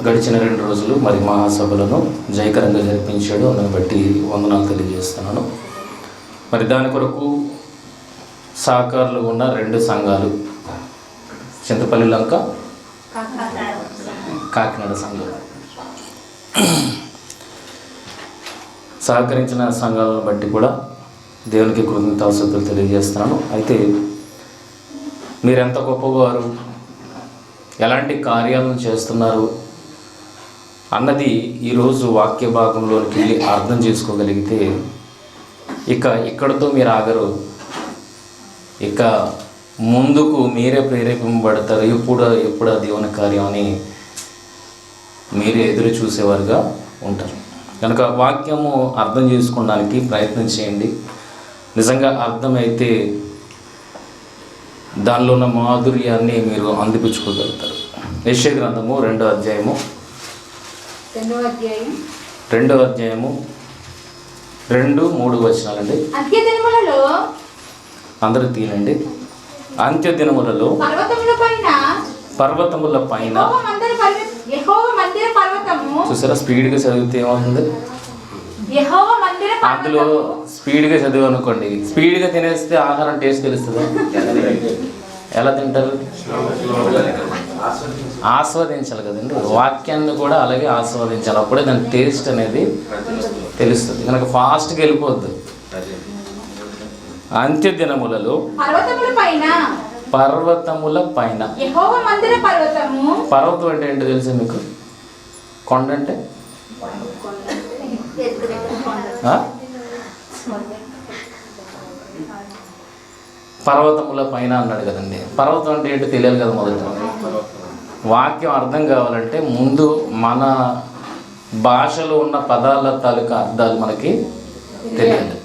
గడిచిన 2 రోజులు మరి మహాసభలను జయకరంగా జరిపించాడు. అందుని బట్టి వందనాలు తెలియజేస్తున్నాను. మరి దాని కొరకు సహకారులు ఉన్న 2 సంఘాలు, చింతపల్లి లంక, కాకినాడ సంఘం, సహకరించిన సంఘాలను బట్టి కూడా దేవునికి కృతజ్ఞతాస్తుతులు తెలియజేస్తున్నాను. అయితే మీరెంత గొప్పవారు, ఎలాంటి కార్యాలను చేస్తున్నారు అన్నది ఈరోజు వాక్య భాగంలోనికి వెళ్ళి అర్థం చేసుకోగలిగితే ఇక ఇక్కడితో మీరు ఆగరు. ఇక ముందుకు మీరే ప్రేరేపింపబడతారు. ఎప్పుడు ఆ దేవుని కార్యం అని మీరే ఎదురు చూసేవారుగా ఉంటారు. కనుక వాక్యము అర్థం చేసుకోవడానికి ప్రయత్నం చేయండి. నిజంగా అర్థమైతే దానిలో ఉన్న మాధుర్యాన్ని మీరు అందిపుచ్చుకోగలుగుతారు. యెషయా గ్రంథము 2వ అధ్యాయము 2-3 వచనాలండి. అందరూ తీయండి. అంత్య దినములలో పర్వతముల పైన చూసారా, స్పీడ్గా చదివితే ఏమవుతుంది? అందులో స్పీడ్గా చదివి అనుకోండి, స్పీడ్గా తినేస్తే ఆహారం టేస్ట్ తెలుస్తుందా? ఎలా తింటారు? ఆస్వాదించాలి కదండి. వాక్యాన్ని కూడా అలాగే ఆస్వాదించాలి. అప్పుడే దాని టేస్ట్ అనేది తెలుస్తుంది. కనుక ఫాస్ట్గా వెళ్ళిపోద్ది. అంత్య దినములలో పర్వతముల పైన. పర్వతం అంటే ఏంటో తెలుసా మీకు? కొండ అంటే పర్వతముల పైన అన్నాడు కదండి. పర్వతం అంటే ఏంటో తెలియాలి కదా. మొదట వాక్యం అర్థం కావాలంటే ముందు మన భాషలో ఉన్న పదాల తాలూకా అర్థాలు మనకి తెలియాలి.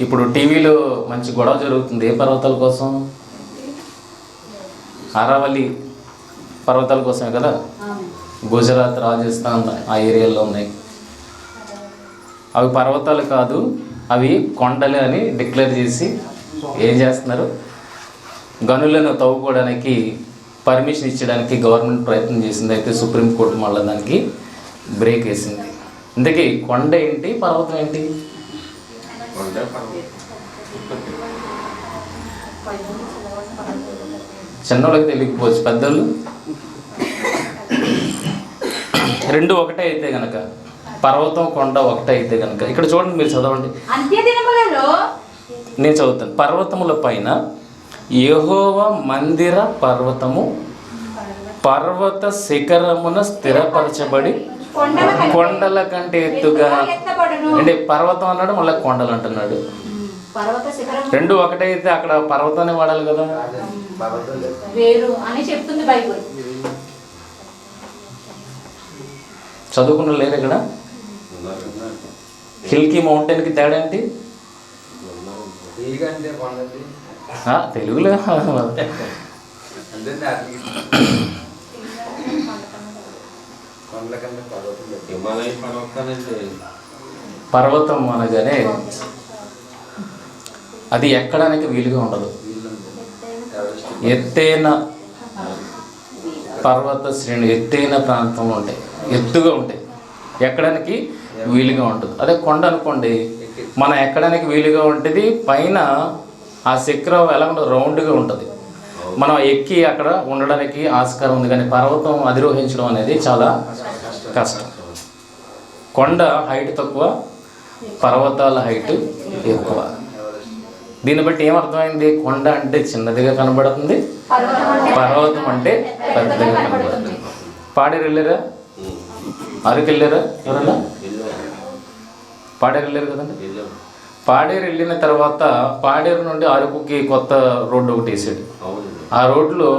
ఇప్పుడు టీవీలో మంచి గొడవ జరుగుతుంది. ఏ పర్వతాల కోసం? అరావళి పర్వతాల కోసమే కదా. గుజరాత్, రాజస్థాన్ ఆ ఏరియాలో ఉన్నాయి. అవి పర్వతాలు కాదు, అవి కొండలే అని డిక్లేర్ చేసి ఏం చేస్తున్నారు? గనులను తవ్వుకోవడానికి పర్మిషన్ ఇచ్చడానికి గవర్నమెంట్ ప్రయత్నం చేసింది. అయితే సుప్రీంకోర్టు మళ్ళీ దానికి బ్రేక్ వేసింది. ఇంతకీ కొండ ఏంటి, పర్వతం ఏంటి? చిన్నోళ్ళకి తెలియకపోవచ్చు, పెద్దోళ్ళు 2 ఒకటే అయితే కనుక, పర్వతం కొండ ఒకటే అయితే కనుక ఇక్కడ చూడండి, మీరు చదవండి. నేను చదువుతాను. పర్వతముల పైన యెహోవా మందిర పర్వతము పర్వత శిఖరమున స్థిరపరచబడి కొండల కంటే ఎత్తుగా. అంటే పర్వతం అన్నాడు, మళ్ళీ కొండలు అంటున్నాడు. 2 ఒకటే అయితే అక్కడ పర్వతాన్ని వాడాలి కదా. చదువుకున్న లేదు ఇక్కడ. హిల్కి మౌంటైన్కి తేడా ఏంటి? తెలుగులో పర్వతం అనగానే అది ఎక్కడానికి వీలుగా ఉండదు. ఎత్తైన పర్వత శ్రేణి, ఎత్తైన ప్రాంతంలో ఉంటాయి, ఎత్తుగా ఉంటాయి, ఎక్కడానికి వీలుగా ఉంటుంది. అదే కొండ అనుకోండి, మనం ఎక్కడానికి వీలుగా ఉంటుంది. పైన ఆ శిఖరం ఎలా ఉంటుంది? రౌండ్గా ఉంటుంది. మనం ఎక్కి అక్కడ ఉండడానికి ఆస్కారం ఉంది. కానీ పర్వతం అధిరోహించడం అనేది చాలా కష్టం. కొండ హైట్ తక్కువ, పర్వతాల హైట్ ఎక్కువ. దీన్ని బట్టి ఏమర్థమైంది? కొండ అంటే చిన్నదిగా కనబడుతుంది, పర్వతం అంటే పెద్దగా కనబడుతుంది. పాడేరు వెళ్ళారా? అరకు వెళ్ళారా? ఎవరన్నా పాడేరు వెళ్ళారు కదండి. పాడేరు వెళ్ళిన తర్వాత పాడేరు నుండి అరకుకి కొత్త రోడ్డు ఒకటి వేసాడు. ఆ రోడ్లో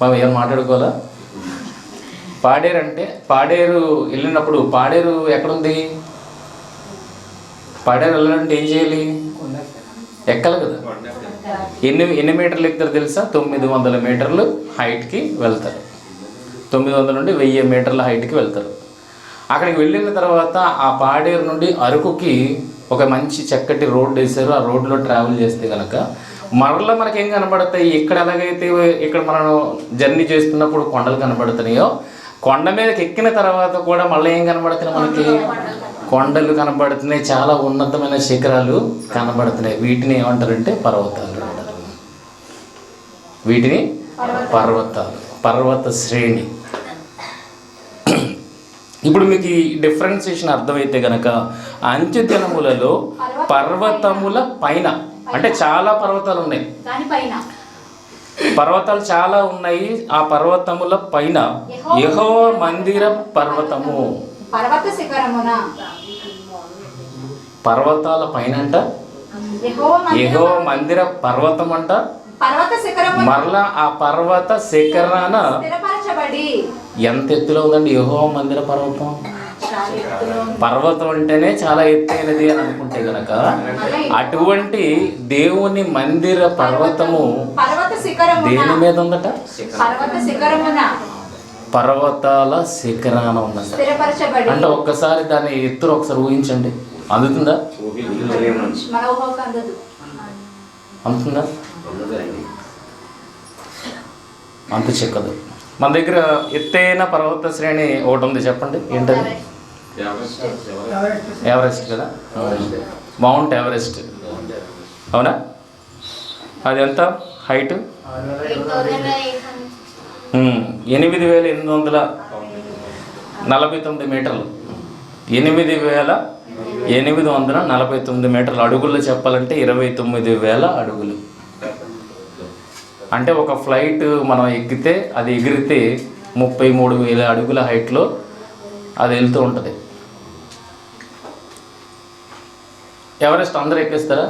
మనం ఏం మాట్లాడుకోవాలా? పాడేరు అంటే, పాడేరు వెళ్ళినప్పుడు పాడేరు ఎక్కడుంది? పాడేరు వెళ్ళాలంటే ఏం చేయాలి? ఎక్కాలి కదా. ఎన్ని మీటర్లు ఎక్కుతారు తెలుసా? 900 మీటర్లు హైట్కి వెళ్తారు. 900 నుండి 1000 మీటర్ల హైట్కి వెళ్తారు. అక్కడికి వెళ్ళిన తర్వాత ఆ పాడేరు నుండి అరకుకి ఒక మంచి చక్కటి రోడ్డు వేశారు. ఆ రోడ్లో ట్రావెల్ చేస్తే కనుక మరలా మనకేం కనబడతాయి? ఇక్కడ ఎలాగైతే ఇక్కడ మనం జర్నీ చేస్తున్నప్పుడు కొండలు కనబడుతున్నాయో, కొండ మీదకి ఎక్కిన తర్వాత కూడా మళ్ళీ ఏం కనబడుతున్నాయి మనకి? కొండలు కనబడుతున్నాయి, చాలా ఉన్నతమైన శిఖరాలు కనబడుతున్నాయి. వీటిని ఏమంటారంటే పర్వతాలు అంటారు. వీటిని పర్వతాలు, పర్వత శ్రేణి. ఇప్పుడు మీకు ఈ డిఫరెన్సియేషన్ అర్థమైతే గనక, అంత్య దినములలో పర్వతముల పైన అంటే చాలా పర్వతాలు ఉన్నాయి, పర్వతాలు చాలా ఉన్నాయి. ఆ పర్వతముల పైన యెహోవా మందిర పర్వతము, పర్వతాల పైన అంట యెహోవా మందిర పర్వతం అంట. మరలా ఆ పర్వత శిఖరాన ఎంత ఎత్తులో ఉందండి యెహోవా మందిర పర్వతం? పర్వతం అంటేనే చాలా ఎత్తైనది అని అనుకుంటే గనక, అటువంటి దేవుని మందిర పర్వతము దేని మీద ఉందట? పర్వతాల శిఖరాన ఉందంట. అంటే ఒక్కసారి దాన్ని ఎత్తురు ఒకసారి ఊహించండి, అందుతుందా? అందుతుందా? అంత చిక్కదు. మన దగ్గర ఎత్తైన పర్వత శ్రేణి ఒకటి ఉంది, చెప్పండి ఏంటది? ఎవరెస్ట్ కదా, మౌంట్ ఎవరెస్ట్. అవునా? అది ఎంత హైట్? 8,849 మీటర్లు. 8,849 మీటర్లు. అడుగుల్లో చెప్పాలంటే 29,000 అడుగులు. అంటే ఒక ఫ్లైట్ మనం ఎక్కితే, అది ఎగిరితే 33,000 అడుగుల హైట్లో అది వెళ్తూ ఉంటుంది. ఎవరెస్ట్ అందరూ ఎక్కిస్తారా?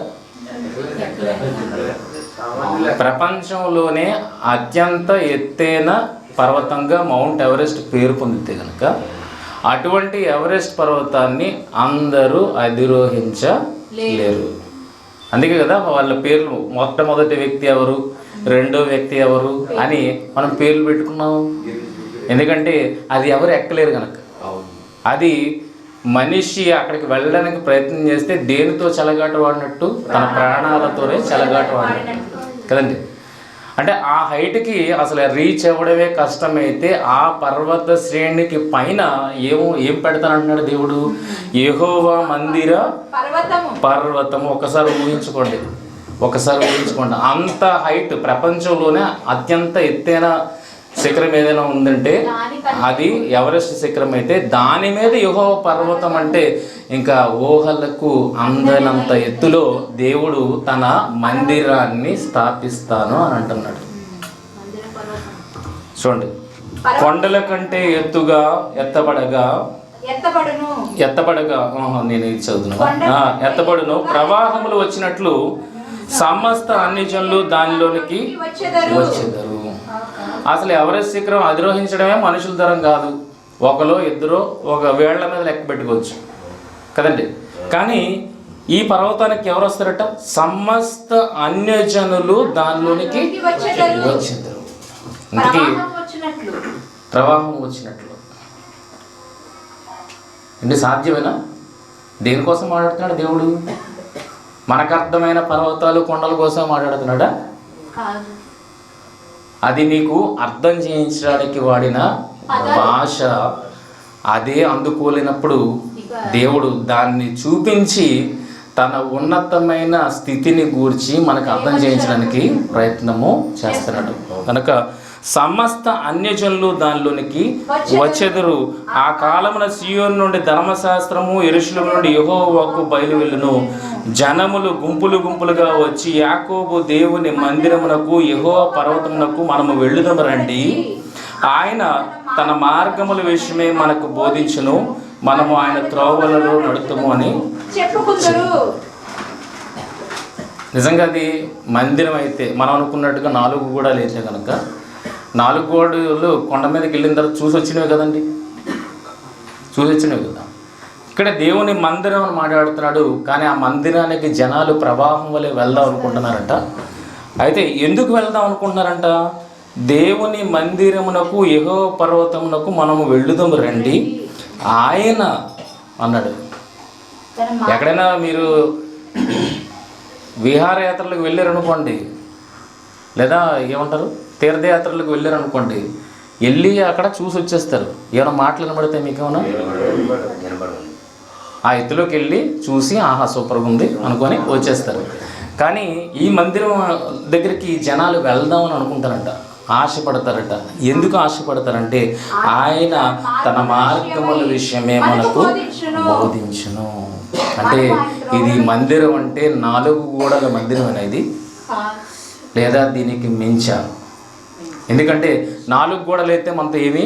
ప్రపంచంలోనే అత్యంత ఎత్తైన పర్వతంగా మౌంట్ ఎవరెస్ట్ పేరు పొందితే కనుక, అటువంటి ఎవరెస్ట్ పర్వతాన్ని అందరూ అధిరోహించలేరు. అందుకే కదా వాళ్ళ పేర్లు, మొట్టమొదటి వ్యక్తి ఎవరు, రెండో వ్యక్తి ఎవరు అని మనం పేర్లు పెట్టుకున్నాము. ఎందుకంటే అది ఎవరు ఎక్కలేరు కనుక. అది మనిషి అక్కడికి వెళ్ళడానికి ప్రయత్నం చేస్తే దేనితో చెలగాట వాడినట్టు? తన ప్రాణాలతోనే చెలగాట వాడినట్టు కదండి. అంటే ఆ హైట్కి అసలు రీచ్ అవ్వడమే కష్టమైతే, ఆ పర్వత శ్రేణికి పైన ఏం పెడతానంటున్నాడు దేవుడు? యెహోవా మందిర పర్వతము. ఒకసారి ఊహించుకోండి. అంత హైట్, ప్రపంచంలోనే అత్యంత ఎత్తైన శిఖరం ఏదైనా ఉందంటే అది ఎవరెస్ట్ శిఖరం అయితే, దాని మీద యెహోవా పర్వతం అంటే ఇంకా ఊహలకు అందనంత ఎత్తులో దేవుడు తన మందిరాన్ని స్థాపిస్తాను అని అంటున్నాడు. చూడండి, కొండల కంటే ఎత్తుగా ఎత్తబడగా నేను ఇది చదువుతున్నా. ఎత్తబడును, ప్రవాహములు వచ్చినట్లు సమస్త అన్ని జనులు దానిలోనికి వచ్చేదరు. అసలు ఎవరెస్ట్ శిఖరం అధిరోహించడమే మనుషుల తరం కాదు. ఒకలో ఇద్దరు ఒక వేళ్ల మీద లెక్క పెట్టుకోవచ్చు కదండి. కానీ ఈ పర్వతానికి ఎవరు వస్తారట? సమస్త అన్యజనులు దానిలోనికి వచ్చేదరు. ఇందుకే ప్రవాహం వచ్చినట్లు అంటే సాధ్యమేనా? దేనికోసం మాట్లాడుతున్నాడు దేవుడు? మనకు అర్థమైన పర్వతాలు కొండల కోసం మాట్లాడుతున్నాడా? అది నీకు అర్థం చేయించడానికి వాడిన భాష. అదే అందుకోలేనప్పుడు దేవుడు దాన్ని చూపించి తన ఉన్నతమైన స్థితిని గూర్చి మనకు అర్థం చేయించడానికి ప్రయత్నము చేస్తున్నాడు. కనుక సమస్త అన్యజనులు దానిలోనికి వచ్చెదరు. ఆ కాలమున సియోను నుండి ధర్మశాస్త్రము, యెరూషలేము నుండి యెహోవాకు బయలు వెళ్ళును. జనములు గుంపులు గుంపులుగా వచ్చి యాకోబు దేవుని మందిరమునకు, యెహోవా పర్వతమునకు మనము వెళ్ళుదాము రండి. ఆయన తన మార్గముల విషయమే మనకు బోధించును, మనము ఆయన త్రోవలలో నడుతుము అని చెప్పుకుంటారు. నిజంగా అది మందిరం అయితే మనం అనుకున్నట్టుగా 4 గోడలు అయితే కనుక, 4 గోడలు కొండ మీదకి వెళ్ళిన తర్వాత చూసి వచ్చినవి కదండి, కదా. ఇక్కడ దేవుని మందిరం అని మాట్లాడుతున్నాడు. కానీ ఆ మందిరానికి జనాలు ప్రవాహం వలె వెళ్దాం అనుకుంటున్నారంట. అయితే ఎందుకు వెళ్దాం అనుకుంటున్నారంట? దేవుని మందిరమునకు, యెహోవా పర్వతమునకు మనము వెళ్ళుదాము రండి ఆయన అన్నాడు. ఎక్కడైనా మీరు విహారయాత్రలకు వెళ్ళారనుకోండి, లేదా ఏమంటారు తీర్థయాత్రలకు వెళ్ళారనుకోండి, వెళ్ళి అక్కడ చూసి వచ్చేస్తారు. ఏమైనా మాటలు వినబడితే మీకేమన్నా ఆ ఎత్తులోకి వెళ్ళి చూసి ఆహా సూపర్గా ఉంది అనుకొని వచ్చేస్తారు. కానీ ఈ మందిరం దగ్గరికి జనాలు వెళ్దామని అనుకుంటారంట, ఆశపడతారట. ఎందుకు ఆశపడతారంటే ఆయన తన మార్గముల విషయమే మనకు బోధించును. అంటే ఇది మందిరం అంటే 4 గోడల మందిరం అనేది, లేదా దీనికి మించా. ఎందుకంటే 4 గోడలు అయితే మనతో ఏమీ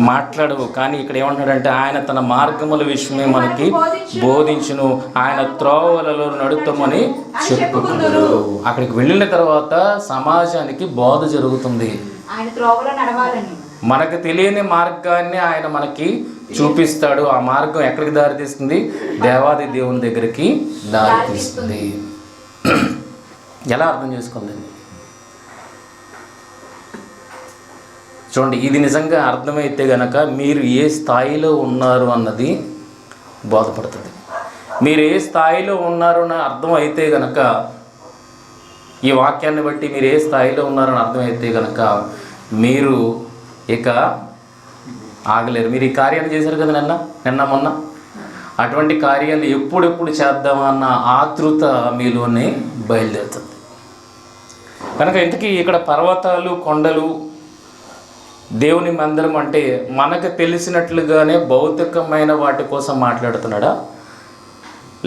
మాట్లాడవు. కానీ ఇక్కడ ఏమంటాడంటే ఆయన తన మార్గముల విషయమే మనకి బోధించును, ఆయన త్రోవలలో నడుతామని చెప్పుకుంటారు. అక్కడికి వెళ్ళిన తర్వాత సమాజానికి బోధ జరుగుతుంది. మనకు తెలియని మార్గాన్ని ఆయన మనకి చూపిస్తాడు. ఆ మార్గం ఎక్కడికి దారి తీస్తుంది? దేవాది దేవుని దగ్గరికి దారి తీస్తుంది. ఎలా అర్థం చేసుకోండి చూడండి. ఇది నిజంగా అర్థమైతే గనక మీరు ఏ స్థాయిలో ఉన్నారు అన్నది బోధపడుతుంది. మీరు ఏ స్థాయిలో ఉన్నారు అని అర్థం అయితే గనక, ఈ వాక్యాన్ని బట్టి మీరు ఏ స్థాయిలో ఉన్నారని అర్థమైతే గనక మీరు ఇక ఆగలేరు. మీరు ఈ కార్యాన్ని చేశారు కదా నిన్న మొన్న, అటువంటి కార్యాలు ఎప్పుడెప్పుడు చేద్దామన్న ఆతృత మీలోనే బయలుదేరుతుంది. కనుక ఇంతకీ ఇక్కడ పర్వతాలు, కొండలు, దేవుని మందిరం అంటే మనకు తెలిసినట్లుగానే భౌతికమైన వాటి కోసం మాట్లాడుతున్నాడా,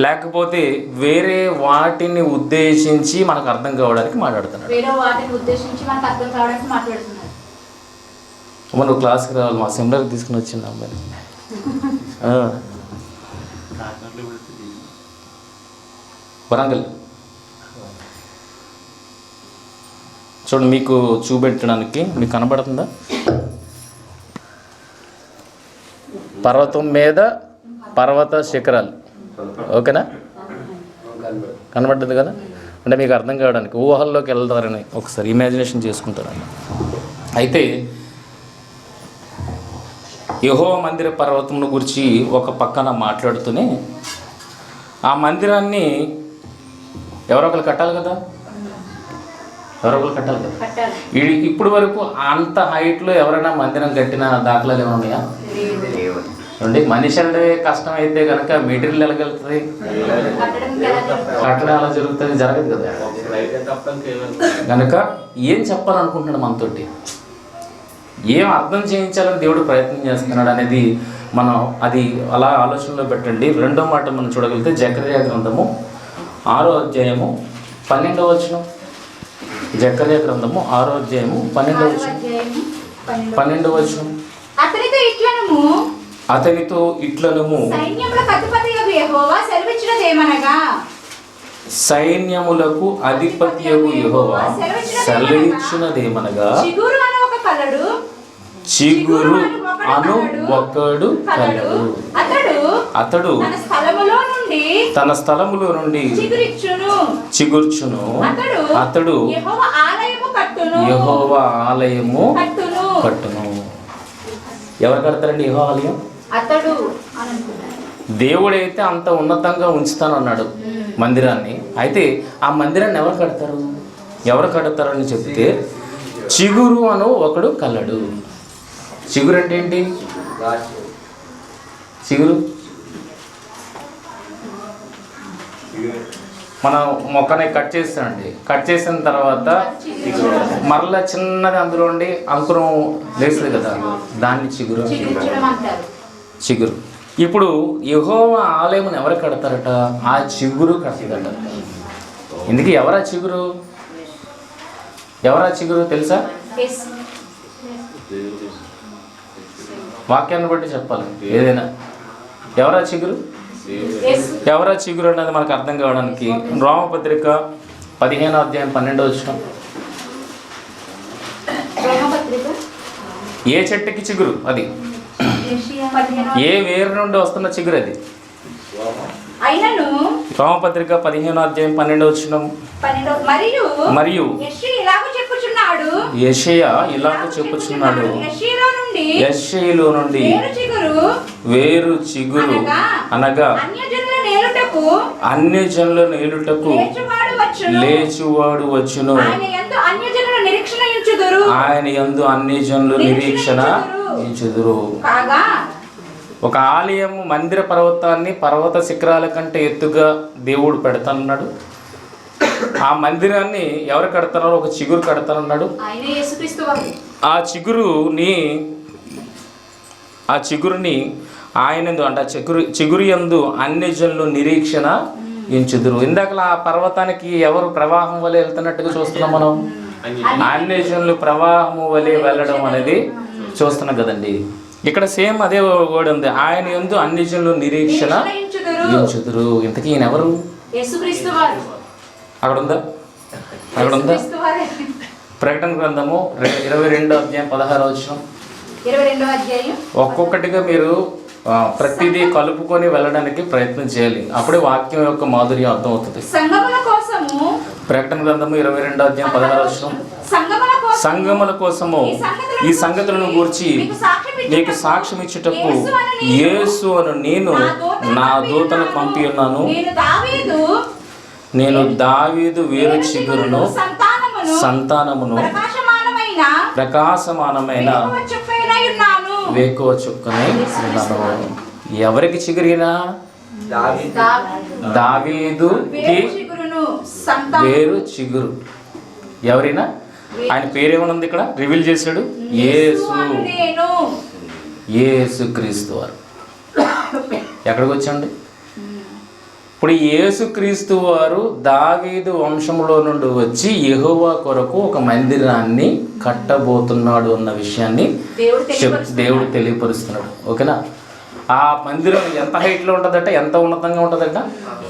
లేకపోతే వేరే వాటిని ఉద్దేశించి మనకు అర్థం కావడానికి మాట్లాడుతున్నాడు? నువ్వు క్లాస్కి రావాలి, మా సెమినార్కి తీసుకుని వచ్చింది అమ్మాయి. వరంగల్ చూడండి, మీకు చూపెట్టడానికి మీకు కనబడుతుందా? పర్వతం మీద పర్వత శిఖరాలు, ఓకేనా? కనబడుతుంది కదా? అంటే మీకు అర్థం కావడానికి ఊహల్లోకి వెళ్తారని ఒకసారి ఇమాజినేషన్ చేసుకుంటారని. అయితే యెహోవా మందిర పర్వతం గురించి ఒక పక్కన మాట్లాడుతూనే, ఆ మందిరాన్ని ఎవరో ఒకరు కట్టాలి కదా, ఇప్పుడు వరకు అంత హైట్లో ఎవరైనా మందిరం కట్టిన దాఖలాలు ఏమైనా ఉన్నాయా? చూడండి, మనిషి కష్టం అయితే కనుక మెటీరియల్ ఎలాగెళ్తుంది? కట్టడం ఎలా జరుగుతుంది? జరగదు కదా. కనుక ఏం చెప్పాలనుకుంటున్నాడు మనతోటి, ఏం అర్థం చేయించాలని దేవుడు ప్రయత్నం చేస్తున్నాడు అనేది మనం అది అలా ఆలోచనలో పెట్టండి. రెండో మాట మనం చూడగలిగితే జకర్యా గ్రంథము 6వ అధ్యాయము 12వ వచనం. జకర్యా గ్రంథము 6వ అధ్యాయము 12వ వచనం. అతనితో ఇట్లనము సైన్యములకు అధిపతియగు యెహోవా సెలవిచ్చినదేమనగా, చిగురు అను ఒకడు కలడు, అతడు తన స్థలములో నుండి చిగుర్చును, అతడు యెహోవా ఆలయము కట్టును. ఎవరు కడతారండి యెహోవా ఆలయం? దేవుడైతే అంత ఉన్నతంగా ఉంచుతానన్నాడు మందిరాన్ని. అయితే ఆ మందిరాన్ని ఎవరు కడతారని చెప్తే, చిగురు అను ఒకడు కలడు. చిగురు అంటే ఏంటి? చిగురు మనం మొక్కని కట్ చేస్తామండి. కట్ చేసిన తర్వాత మరలా చిన్నది అందులో ఉండి అంకురం లేస్తుంది కదా, దాన్ని చిగురు. ఇప్పుడు యెహోవా ఆలయమును ఎవరు కడతారట? ఆ చిగురు కడతారట. ఇందుకు ఎవరా చిగురు తెలుసా? వాక్యాన్ని బట్టి చెప్పాలి ఏదైనా. ఎవరా చిగురు అన్నది మనకు అర్థం కావడానికి రోమపత్రిక 15వ అధ్యాయం 12వ వచనం. ఏ చెట్టుకి చిగురు? అది ఏ వేరు నుండి వస్తున్న చిగురు అది. రోమపత్రిక 15వ అధ్యాయం 12వ వచనం. మరియు యెషయా ఇలాగ చెప్పుచున్నాడు, యెషయలో నుండి వేరు చిగురు అనగా అన్యజనుల నేలుటకు లేచువాడు వచ్చును. ఆయన యందు అన్యజనులు నిరీక్షణ ఉంచుదురు. ఒక ఆలయం మందిర పర్వతాన్ని పర్వత శిఖరాల కంటే ఎత్తుగా దేవుడు పెడతానన్నాడు. ఆ మందిరాన్ని ఎవరు కడతారో ఒక చిగురు కడతానన్నాడు. ఆ చిగురుని ఆయన అంటే చిగురు యందు అన్యజనులు నిరీక్షణ ఉంచుదురు. ఇందాక ఆ పర్వతానికి ఎవరు ప్రవాహం వలె వెళ్తున్నట్టుగా చూస్తున్నాం మనం. అన్యజనులు ప్రవాహము వలె వెళ్ళడం అనేది చూస్తున్నాం కదండి. ఇక్కడ సేమ్ అదే వర్డ్ ఉంది, ఆయన యందు అన్యజనులు నిరీక్షణ ఉంచుదురు. ఇంతకీ ఈయన ఎవరు? అక్కడ ఉందా? ప్రకటన గ్రంథము 22వ అధ్యాయం 16వ వచనం. ఒక్కొక్కటిగా మీరు ప్రతిదీ కలుపుకొని వెళ్ళడానికి ప్రయత్నం చేయాలి, అప్పుడే వాక్యం యొక్క మాధుర్యం అర్థం అవుతుంది. ప్రకటన గ్రంథము 22వ అధ్యాయం 16వ వచనం. సంగముల కోసము ఈ సంగతులను గూర్చి నీకు సాక్ష్యం ఇచ్చుటకు యేసు అను నేను నా దూతను పంపి ఉన్నాను. నేను దావీదు వేరు చిగురును సంతానమును ప్రకాశమానమైన వేకువ చుక్కనై ఉన్నాను. ఎవరికి చిగురినా? దావీదుకి వేరు చిగురు. ఎవరైనా ఆయన పేరేమనుంది ఇక్కడ రివీల్ చేశాడు, యేసు క్రీస్తు వారు. ఎక్కడికి వచ్చండి ఇప్పుడు? యేసుక్రీస్తు వారు దావీదు వంశంలో నుండి వచ్చి యెహోవా కొరకు ఒక మందిరాన్ని కట్టబోతున్నాడు అన్న విషయాన్ని దేవుడు తెలియపరుస్తున్నాడు. ఓకేనా? ఆ మందిరం ఎంత హైట్లో ఉంటుందట, ఎంత ఉన్నతంగా ఉంటుందట?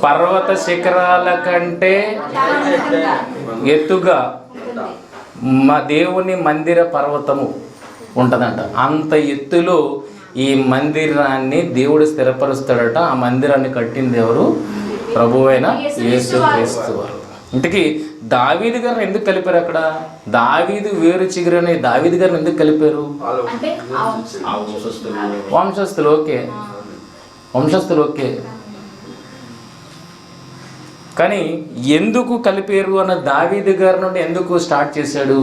పర్వత శిఖరాల కంటే ఎత్తుగా మా దేవుని మందిర పర్వతము ఉంటుందంట. అంత ఎత్తులో ఈ మందిరాన్ని దేవుడు స్థిరపరుస్తాడట. ఆ మందిరాన్ని కట్టింది ఎవరు? ప్రభువైన యేసుక్రీస్తు వారు. ఇంతకీ దావీదు గారిని ఎందుకు కలిపారు అక్కడ? దావీదు వేరు చిగురు అని దావీదు గారిని ఎందుకు కలిపారు? వంశస్థులు. ఓకే. కానీ ఎందుకు కలిపారు అన్న దావీదు గారి నుండి ఎందుకు స్టార్ట్ చేశాడు?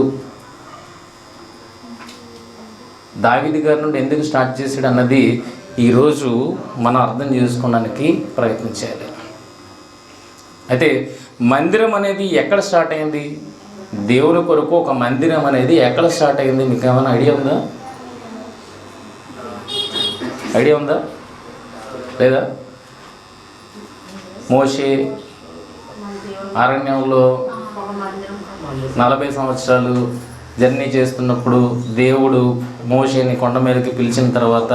దావీదు గారి నుండి ఎందుకు స్టార్ట్ చేశాడు అన్నది ఈరోజు మనం అర్థం చేసుకోవడానికి ప్రయత్నం చేయాలి. అయితే మందిరం అనేది ఎక్కడ స్టార్ట్ అయింది? దేవుని కొరకు ఒక మందిరం అనేది ఎక్కడ స్టార్ట్ అయింది? మీకు ఏమైనా ఐడియా ఉందా? లేదా? మోషే అరణ్యంలో 40 సంవత్సరాలు జర్నీ చేస్తున్నప్పుడు దేవుడు మోషేని కొండ మీదకి పిలిచిన తర్వాత,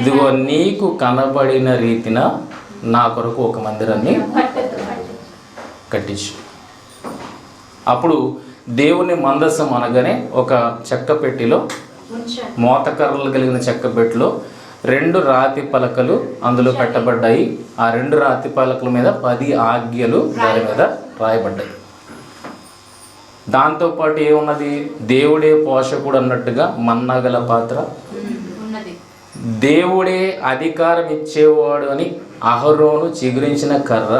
ఇదిగో నీకు కనబడిన రీతిన నా కొరకు ఒక మందిరాన్ని కట్టించు. అప్పుడు దేవుని మందసం అనగానే ఒక చెక్క పెట్టిలో, మోతకర్రలు కలిగిన చెక్క పెట్టిలో 2 రాతి పలకలు అందులో పెట్టబడ్డాయి. ఆ 2 రాతి పలకల మీద 10 ఆజ్ఞలు దాని మీద రాయబడ్డాయి. దాంతోపాటు ఏమున్నది? దేవుడే పోషకుడు అన్నట్టుగా మన్నాగల పాత్ర, దేవుడే అధికారం ఇచ్చేవాడు అని అహరోను చిగురించిన కర్ర,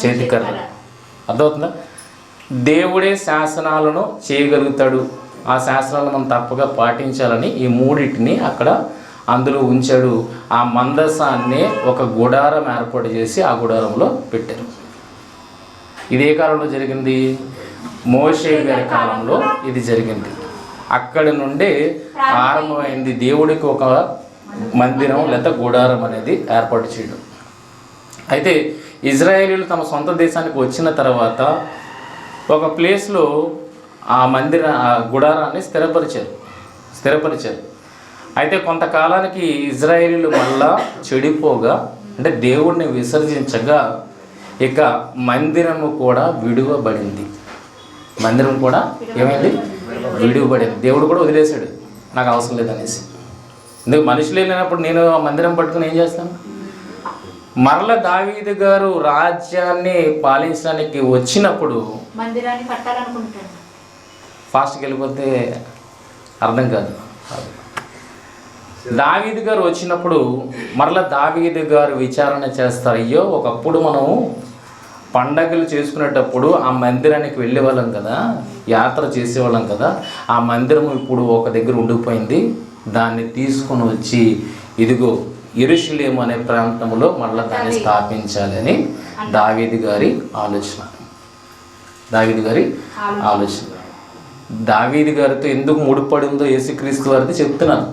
చేతికర్ర. అర్థమవుతుందా? దేవుడే శాసనాలను చేయగలుగుతాడు, ఆ శాసనాలను మనం తప్పగా పాటించాలని ఈ మూడింటిని అక్కడ అందులో ఉంచాడు. ఆ మందసాన్ని ఒక గుడారం ఏర్పాటు చేసి ఆ గుడారంలో పెట్టారు. ఇదే కాలంలో జరిగింది, మోషే గారి కాలంలో ఇది జరిగింది. అక్కడి నుండే ఆరంభమైంది దేవుడికి ఒక మందిరం లేదా గుడారం అనేది ఏర్పాటు చేయడం. అయితే ఇజ్రాయేలీలు తమ సొంత దేశానికి వచ్చిన తర్వాత ఒక ప్లేస్లో ఆ గుడారాన్ని స్థిరపరిచారు. అయితే కొంతకాలానికి ఇజ్రాయేలీలు మళ్ళా చెడిపోగా, అంటే దేవుడిని విసర్జించగా, ఇక మందిరము కూడా విడువబడింది. మందిరం కూడా ఏమైంది? విడువబడింది. దేవుడు కూడా వదిలేశాడు, నాకు అవసరం లేదనేసి. ఎందుకు? మనుషులు లేనప్పుడు నేను ఆ మందిరం పట్టుకుని ఏం చేస్తాను? మరల దావీదు గారు రాజ్యాన్ని పాలించడానికి వచ్చినప్పుడు మందిరాన్ని కట్టాలనుకుంటాడు. ఫాస్ట్కి వెళ్ళిపోతే అర్థం కాదు. దావీదు గారు వచ్చినప్పుడు మరలా దావీదు గారు విచారణ చేస్తారు, అయ్యో ఒకప్పుడు మనం పండగలు చేసుకునేటప్పుడు ఆ మందిరానికి వెళ్ళేవాళ్ళం కదా, యాత్ర చేసేవాళ్ళం కదా. ఆ మందిరం ఇప్పుడు ఒక దగ్గర ఉండిపోయింది. దాన్ని తీసుకొని వచ్చి ఇదిగో యెరూషలేము అనే ప్రాంతంలో మళ్ళీ దాన్ని స్థాపించాలి అని దావీదు గారి ఆలోచన. దావీదు గారితో ఎందుకు ముడిపడిందో యేసుక్రీస్తు వారితో చెప్తున్నాను.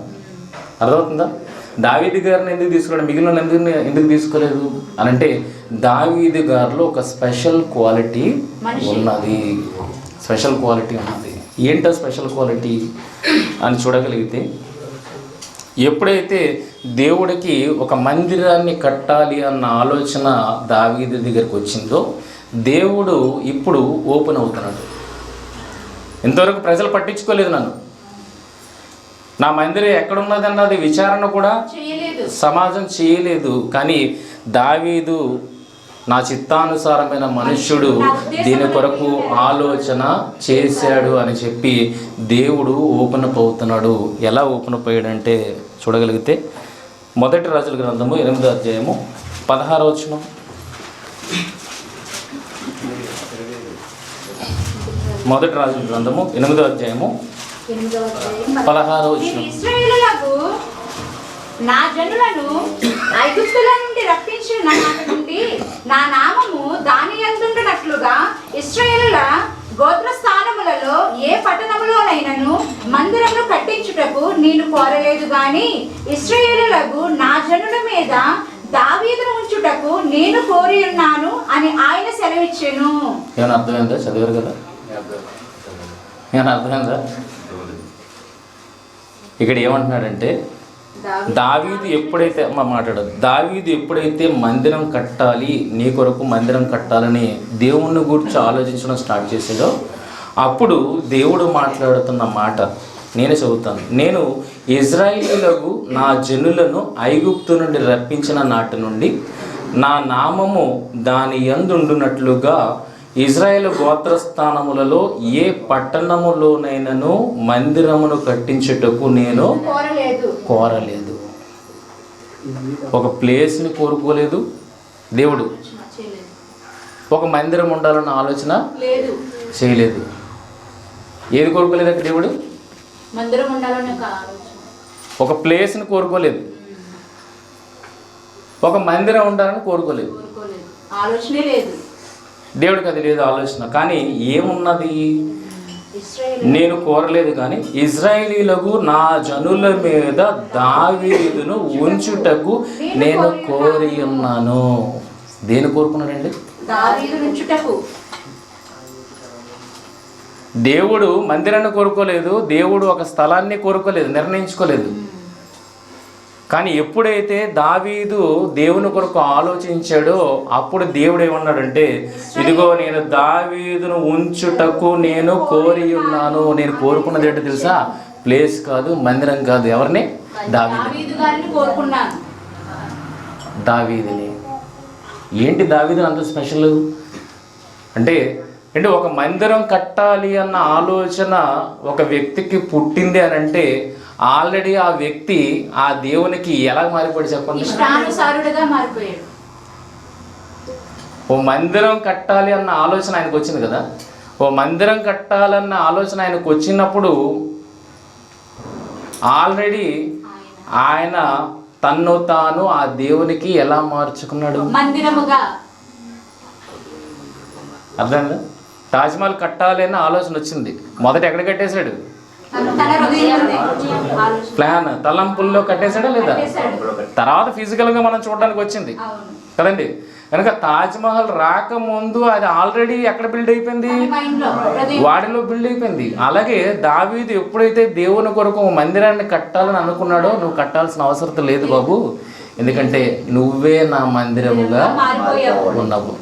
అర్థమవుతుందా? దావీదు గారిని ఎందుకు తీసుకోవడం, మిగిలిన ఎందుకు తీసుకోలేదు అని అంటే దావీదు గారిలో ఒక స్పెషల్ క్వాలిటీ ఉన్నది. ఏంటో స్పెషల్ క్వాలిటీ అని చూడగలిగితే, ఎప్పుడైతే దేవుడికి ఒక మందిరాన్ని కట్టాలి అన్న ఆలోచన దావీదు దగ్గరికి వచ్చిందో, దేవుడు ఇప్పుడు ఓపెన్ అవుతున్నాడు. ఇంతవరకు ప్రజలు పట్టించుకోలేదు నన్ను, నా మందిరం ఎక్కడున్నది అన్నది విచారణ కూడా సమాజం చేయలేదు. కానీ దావీదు నా చిత్తానుసారమైన మనుష్యుడు, దీని కొరకు ఆలోచన చేశాడు అని చెప్పి దేవుడు ఓపెన్ అప్ అవుతున్నాడు. ఎలా ఓపెన్ అప్ అయ్యాడంటే చూడగలిగితే, మొదటి రాజుల గ్రంథము 8వ అధ్యాయము 16వ వచనం. మొదటి రాజుల గ్రంథము 8వ అధ్యాయము 16వ వచనం. ఇశ్రాయేలులకు నా జనులను ఐగుప్తుల నుండి రప్పించిన నాటి నుండి నా నామము దాని యందుండునట్లుగా ఇశ్రాయేలుల గోత్రస్థానములలో ఏ పట్టణములోనైనను మందిరమును కట్టించుటకు నేను కోరలేదు గాని ఇశ్రాయేలులకు నా జనుల మీద దావీదును ఉంచుటకు నేను కోరి ఉన్నాను అని ఆయన సెలవిచ్చెను. ఏమైనా అర్థమైందా? చదివారు కదా, ఏమైనా అర్థమైందా? ఇక్కడ ఏమంటున్నాడంటే, దావీదు ఎప్పుడైతే మందిరం కట్టాలి, నీ కొరకు మందిరం కట్టాలని దేవుణ్ణి గురించి ఆలోచించడం స్టార్ట్ చేసాడో, అప్పుడు దేవుడు మాట్లాడుతున్న మాట నేనే చదువుతాను. నేను ఇశ్రాయేలీయులకు నా జనులను ఐగుప్తు నుండి రప్పించిన నాటి నుండి నా నామము దాని యందుండునట్లుగా ఇశ్రాయేల్ గోత్రస్థానములలో ఏ పట్టణములోనైనను మందిరమును కట్టించుటకు నేను కోరలేదు. ఒక ప్లేస్ని కోరుకోలేదు దేవుడు, ఒక మందిరం ఉండాలన్న ఆలోచన చేయలేదు. ఏది కోరుకోలేదు అక్కడ దేవుడు? మందిరం ఉండాలన్న ఒక ప్లేస్ని కోరుకోలేదు, ఒక మందిరం ఉండాలని కోరుకోలేదు. ఆలోచనే లేదు దేవుడికి, అది లేదు ఆలోచన. కానీ ఏమున్నది? నేను కోరలేదు కానీ ఇశ్రాయేలీయులకు నా జనుల మీద దావీదును ఉంచుటకు నేను కోరి ఉన్నాను. దేని కోరుకున్నాడండి? దేవుడు మందిరాన్ని కోరుకోలేదు, దేవుడు ఒక స్థలాన్ని కోరుకోలేదు, నిర్ణయించుకోలేదు. కానీ ఎప్పుడైతే దావీదు దేవుని కొరకు ఆలోచించాడో అప్పుడు దేవుడు ఏమన్నాడంటే, ఇదిగో నేను దావీదును ఉంచుటకు నేను కోరి ఉన్నాను. నేను కోరుకున్నది ఏంటో తెలుసా? ప్లేస్ కాదు, మందిరం కాదు. ఎవరిని? దావీదుని. ఏంటి దావీదు అంత స్పెషల్ అంటే ఒక మందిరం కట్టాలి అన్న ఆలోచన ఒక వ్యక్తికి పుట్టింది అని అంటే ఆల్రెడీ ఆ వ్యక్తి ఆ దేవునికి ఎలా మారిపోయాడు చెప్పండి? ఇష్టానుసారుడుగా మారిపోయాడు. ఓ మందిరం కట్టాలి అన్న ఆలోచన ఆయనకు వచ్చింది కదా. ఓ మందిరం కట్టాలన్న ఆలోచన ఆయనకు వచ్చినప్పుడు ఆల్రెడీ ఆయన తన్ను తాను ఆ దేవునికి ఎలా మార్చుకున్నాడు? మందిరముగా. అర్థమైందా? తాజ్మహల్ కట్టాలి అన్న ఆలోచన వచ్చింది, మొదట ఎక్కడ కట్టేశాడు? ప్లాన్ తలంపుల్లో కట్టేశాడా లేదా? తర్వాత ఫిజికల్గా మనం చూడడానికి వచ్చింది కదండి. కనుక తాజ్మహల్ రాకముందు అది ఆల్రెడీ ఎక్కడ బిల్డ్ అయిపోయింది? వాడిలో బిల్డ్ అయిపోయింది. అలాగే దావీదు ఎప్పుడైతే దేవుని కొరకు మందిరాన్ని కట్టాలని అనుకున్నాడో, నువ్వు కట్టాల్సిన అవసరం లేదు బాబు, ఎందుకంటే నువ్వే నా మందిరముగా ఉన్నావు.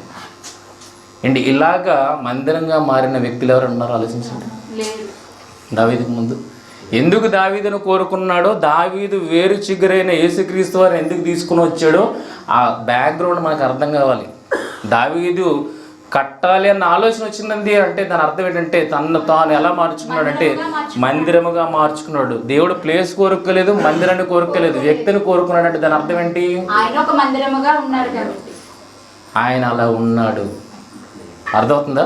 ఏంటి ఇలాగా మందిరంగా మారిన వ్యక్తులు ఎవరు ఉన్నారు? ఆలోచించండి. దావీదుకు ముందు ఎందుకు దావీదును కోరుకున్నాడో, దావీదు వేరు చిగురైన యేసుక్రీస్తు వారిని ఎందుకు తీసుకుని వచ్చాడో ఆ బ్యాక్గ్రౌండ్ మనకు అర్థం కావాలి. దావీదు కట్టాలి అన్న ఆలోచన వచ్చిందండి అంటే దాని అర్థం ఏంటంటే తను తాను ఎలా మార్చుకున్నాడంటే మందిరముగా మార్చుకున్నాడు. దేవుడు ప్లేస్ కోరుకోలేదు, మందిరాన్ని కోరుకోలేదు, వ్యక్తిని కోరుకున్నాడు. అంటే దాని అర్థం ఏంటి? ఆయన అలా ఉన్నాడు. అర్థమవుతుందా?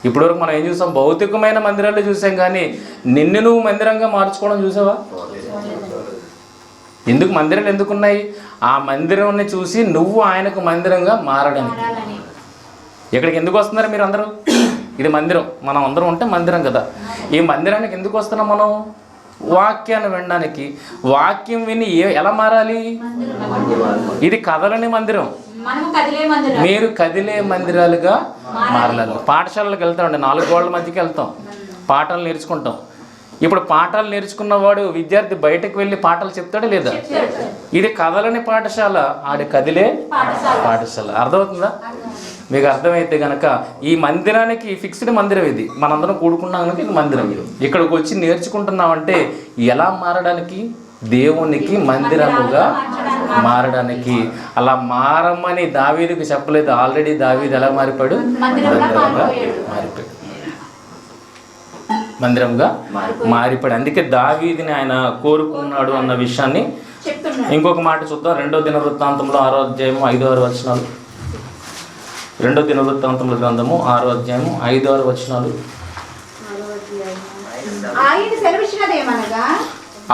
ఇప్పటివరకు మనం ఏం చూసాం? భౌతికమైన మందిరాలు చూసాం, కానీ నిన్ను నువ్వు మందిరంగా మార్చుకోవడం చూసావా? ఎందుకు మందిరాలు ఎందుకున్నాయి? ఆ మందిరాన్ని చూసి నువ్వు ఆయనకు మందిరంగా మారడానికి. మారాలని. ఇక్కడికి ఎందుకు వస్తున్నారు మీరు అందరూ? ఇది మందిరం, మనం అందరం ఉంటే మందిరం కదా. ఈ మందిరానికి ఎందుకు వస్తున్నాం మనం? వాక్యాన్ని వినడానికి. వాక్యం విని ఎలా మారాలి? ఇది కదలని మందిరం, మనము కదిలే మందిరం. మీరు కదిలే మందిరాలుగా మారాలి. పాఠశాలలకు వెళ్తామండి, 4 గోడల మధ్యకి వెళ్తాం, పాఠాలు నేర్చుకుంటాం. ఇప్పుడు పాఠాలు నేర్చుకున్నవాడు విద్యార్థి బయటకు వెళ్ళి పాఠాలు చెప్తాడా లేదా? ఇది కదలని పాఠశాల, ఆడి కదిలే పాఠశాల. అర్థమవుతుందా? మీకు అర్థమైతే గనక ఈ మందిరానికి ఫిక్స్డ్ మందిరం ఇది. మనందరం కూడుకున్నాం కనుక ఇది మందిరం. ఇక్కడికి వచ్చి నేర్చుకుంటున్నామంటే ఎలా మారడానికి? దేవునికి మందిరముగా మారడానికి. అలా మారమ్మని దావీదుకి చెప్పలేదు. ఆల్రెడీ దావీదు ఎలా మారిపోయాడు? మారిపోయాడు, మందిరంగా మారిపోయాడు. అందుకే దావీదుని ఆయన కోరుకున్నాడు అన్న విషయాన్ని ఇంకొక మాట చూద్దాం. 2వ దినవృత్తాంతంలో 6వ అధ్యాయము 5-6 వచనాలు. 2వ దినవృత్తాంతముల గ్రంథము 6వ అధ్యాయము 5-6 వచనాలు.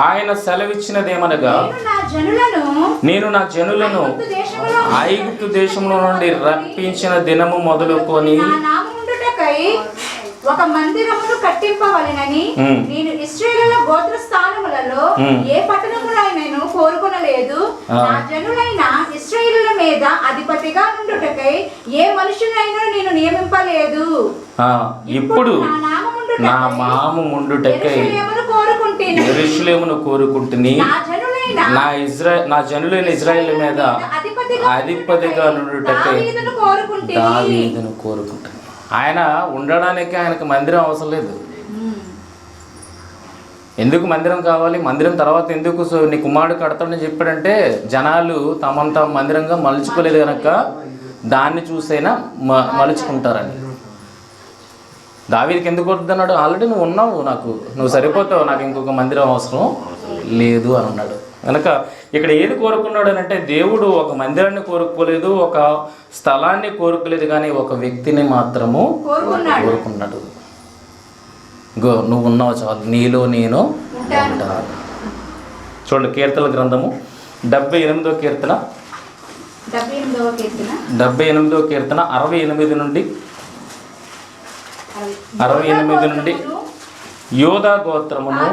ఆయన సెలవిచ్చినదేమనగా నేను నా జనులను ఐగుప్తు దేశంలో నుండి రప్పించిన దినము మొదలుకొని ఒక మందిరమును కట్టింపవలెనని నేను ఇశ్రాయేలుల గోత్ర స్థానములలో ఏ పట్టణములైనను కోరుకొనలేదు. నా జనులైన ఇశ్రాయేలుల మీద అధిపతిగా నుండుటకై ఏ మనుషులైనా నేను నియమింపలేదు. ఇప్పుడు నా నామము ముండుటకై యెరూషలేమును కోరుకుంటుని నా జనులైన ఇశ్రాయేలు మీద అధిపతిగా నుండుటకై దావీదును కోరుకుంటుని. ఆయన ఉండడానికి ఆయనకు మందిరం అవసరం లేదు. ఎందుకు మందిరం కావాలి? మందిరం తర్వాత ఎందుకు నీ కుమారుడు కడతాడని చెప్పాడంటే జనాలు తమను తాము మందిరంగా మలుచుకోలేదు కనుక దాన్ని చూసైనా మలుచుకుంటారని. దావీదుకి ఎందుకు వద్దన్నాడు? ఆల్రెడీ నువ్వు ఉన్నావు, నువ్వు సరిపోతావు, నాకు ఇంకొక మందిరం అవసరం లేదు అని అన్నాడు. కనుక ఇక్కడ ఏది కోరుకున్నాడు అని అంటే దేవుడు ఒక మందిరాన్ని కోరుకోలేదు, ఒక స్థలాన్ని కోరుకోలేదు, కానీ ఒక వ్యక్తిని మాత్రము కోరుకున్నాడు. నువ్వు ఉన్నావు చాలు, నీలో నేను ఉంటాను. చూడండి, కీర్తనల గ్రంథము 78వ కీర్తన 68 నుండి 68 నుండి యోధా గోత్రమును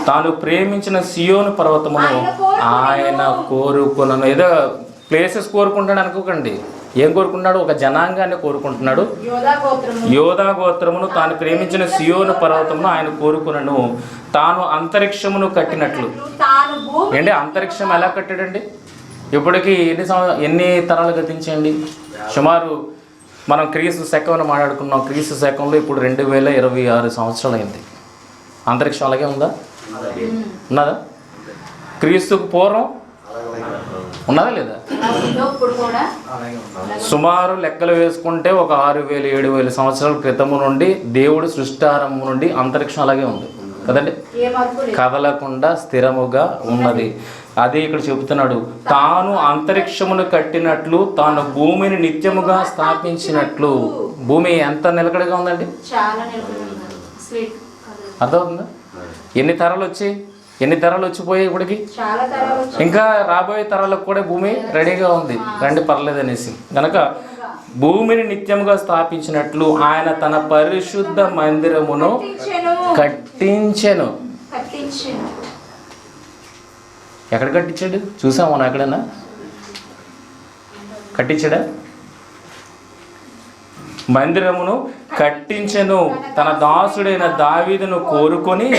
తాను ప్రేమించిన సియోను పర్వతమును ఆయన కోరుకున్నాను. ఏదో ప్లేసెస్ కోరుకుంటాడు అనుకోకండి. ఏం కోరుకున్నాడు? ఒక జనాంగాన్ని కోరుకుంటున్నాడు. యోధా గోత్రమును తాను ప్రేమించిన సియోను పర్వతమును ఆయన కోరుకున్నాను. తాను అంతరిక్షమును కట్టినట్లు. ఏంటి అంతరిక్షం ఎలా కట్టాడండి? ఇప్పటికి ఎన్ని తరాలు గతించండి? సుమారు మనం క్రీస్తు శకం మాట్లాడుకున్నాం. క్రీస్తు శకంలో ఇప్పుడు 2026 సంవత్సరాలు అయింది. అంతరిక్షం అలాగే ఉందా? ఉన్నదా? క్రీస్తుకు పూర్వం ఉన్నదా లేదా? సుమారు లెక్కలు వేసుకుంటే ఒక 6000-7000 సంవత్సరాల క్రితము నుండి దేవుడు సృష్టారంభం నుండి అంతరిక్షం అలాగే ఉంది కదండి. కదలకుండా స్థిరముగా ఉన్నది. అదే ఇక్కడ చెబుతున్నాడు. తాను అంతరిక్షమును కట్టినట్లు తాను భూమిని నిత్యముగా స్థాపించినట్లు. భూమి ఎంత నిలకడగా ఉందండి? అర్థమవుతుందా? ఎన్ని తరాలు వచ్చిపోయాయి ఇప్పటికి. ఇంకా రాబోయే తరాలకు కూడా భూమి రెడీగా ఉంది, రండి పర్లేదు అనేసి. కనుక భూమిని నిత్యముగా స్థాపించినట్లు ఆయన తన పరిశుద్ధ మందిరమును కట్టించెను. ఎక్కడ కట్టించాడు? చూసాం మనం ఎక్కడైనా కట్టించాడా? మందిరమును కట్టించెను. తన దాసుడైన దావీదును కోరుకొని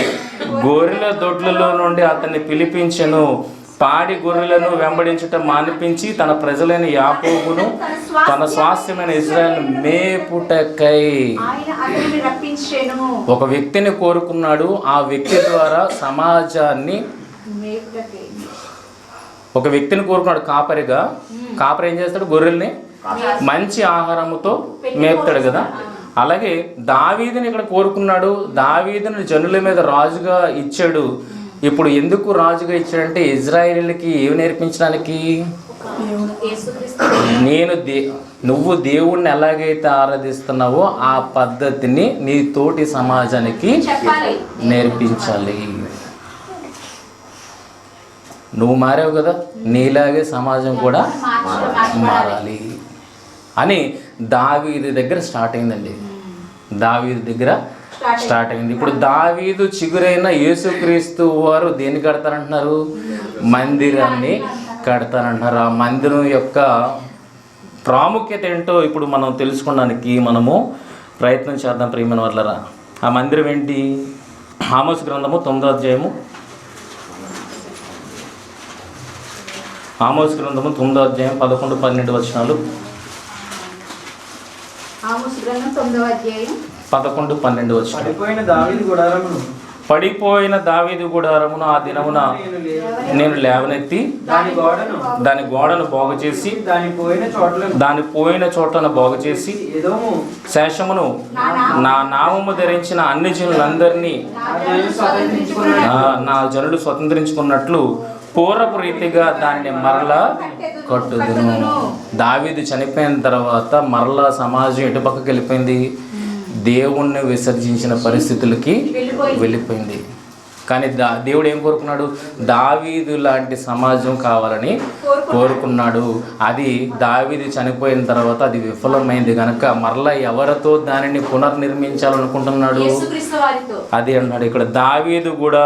గొర్రెల దొడ్లలో నుండి అతన్ని పిలిపించెను. పాడి గొర్రెలను వెంబడించటం మానిపించి తన ప్రజలైన యాకోబును తన స్వాస్థ్యమైన ఇశ్రాయేలును మేపుటకై ఒక వ్యక్తిని కోరుకున్నాడు. ఆ వ్యక్తి ద్వారా సమాజాన్ని ఒక వ్యక్తిని కోరుకున్నాడు కాపరిగా. కాపరి ఏం చేస్తాడు? గొర్రెల్ని మంచి ఆహారముతో మేపుతాడు కదా. అలాగే దావీదుని ఇక్కడ కోరుకున్నాడు. దావీదుని జనుల మీద రాజుగా ఇచ్చాడు. ఇప్పుడు ఎందుకు రాజుగా ఇచ్చాడంటే ఇజ్రాయేలీలకి ఏమి నేర్పించడానికి? యేసుక్రీస్తు నువ్వు దేవుణ్ణి ఎలాగైతే ఆరాధిస్తున్నావో ఆ పద్ధతిని నీ తోటి సమాజానికి చెప్పాలి, నేర్పించాలి. నువ్వు మారావు కదా, నీలాగే సమాజం కూడా మారాలి అని దావీదు దగ్గర స్టార్ట్ అయిందండి. దావీదు దగ్గర స్టార్ట్ అయింది. ఇప్పుడు దావీదు చిగురైన యేసుక్రీస్తు వారు దేన్ని కడతారంటున్నారు? మందిరాన్ని కడతారంటున్నారు. ఆ మందిరం యొక్క ప్రాముఖ్యత ఏంటో ఇప్పుడు మనం తెలుసుకోవడానికి మనము ప్రయత్నం చేద్దాం ప్రియమైన వాళ్ళరా. ఆ మందిరం ఏంటి? ఆమోసు గ్రంథము 9వ అధ్యాయము. ఆమోసు గ్రంథము 9వ అధ్యాయం 11-12 వచనాలు. ఆమోసు గ్రంథం 9వ అధ్యాయం 11-12 వచనాలు. పడిపోయిన దావీదు గుడారమును ఆ దినమున నేను లేవనెత్తి దాని గోడను బాగు చేసి దాని పోయిన చోట్లను బాగు చేసి శేషమును నా నామము ధరించిన అన్ని జనులందరినీ నా జనులు స్వతంత్రించుకున్నట్లు పూర్వపు రీతిగా దానిని మరలా కట్టుదును. దావీదు చనిపోయిన తర్వాత మరలా సమాజం ఎటుపక్కకి వెళ్ళిపోయింది? దేవుణ్ణి విసర్జించిన పరిస్థితులకి వెళ్ళిపోయింది. కానీ దేవుడు ఏం కోరుకున్నాడు? దావీదు లాంటి సమాజం కావాలని కోరుకున్నాడు. అది దావీదు చనిపోయిన తర్వాత అది విఫలమైంది కనుక మరలా ఎవరితో దానిని పునర్నిర్మించాలనుకుంటున్నాడు? అది అన్నాడు ఇక్కడ. దావీదు కూడా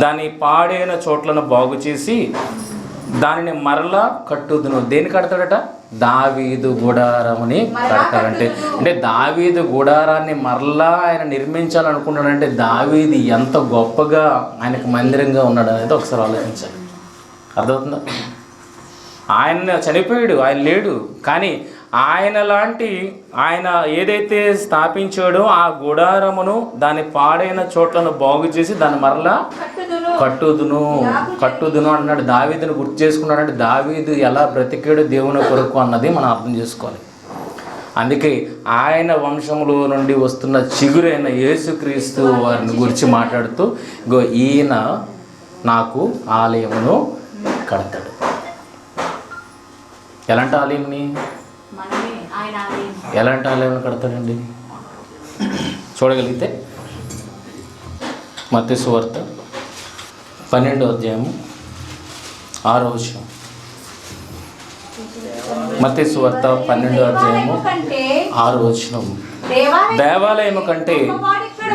దాని పాడైన చోట్లను బాగు చేసి దానిని మరలా కట్టుదును. దేని కడతాడట? దావీదు గుడారముని కడతాడంటే అంటే దావీదు గుడారాన్ని మరలా ఆయన నిర్మించాలనుకుంటాడంటే దావీదు ఎంత గొప్పగా ఆయనకు మందిరంగా ఉన్నాడు అనేది ఒకసారి ఆలోచించాలి. అర్థమవుతుందా? ఆయన చనిపోయాడు, ఆయన లేడు, కానీ ఆయన ఏదైతే స్థాపించాడో ఆ గుడారమును దాని పాడైన చోట్లను బాగు చేసి దాన్ని మరలా కట్టుదును అన్నాడు. దావీదును గుర్తు చేసుకున్నాడంటే దావీదు ఎలా బ్రతికాడు దేవుని కొరకు అన్నది మనం అర్థం చేసుకోవాలి. అందుకే ఆయన వంశంలో నుండి వస్తున్న చిగురైన యేసుక్రీస్తు వారిని గురించి మాట్లాడుతూ ఈయన నాకు ఆలయమును కడతాడు. ఎలాంటి ఆలయంని ఎలాంటి ఆలయం కడతాడండి? చూడగలిగితే మత్తయి సువార్త 12వ అధ్యాయము 6వ వచనం. మత్తయి సువార్త 12వ అధ్యాయము 6వ వచనం. దేవాలయము కంటే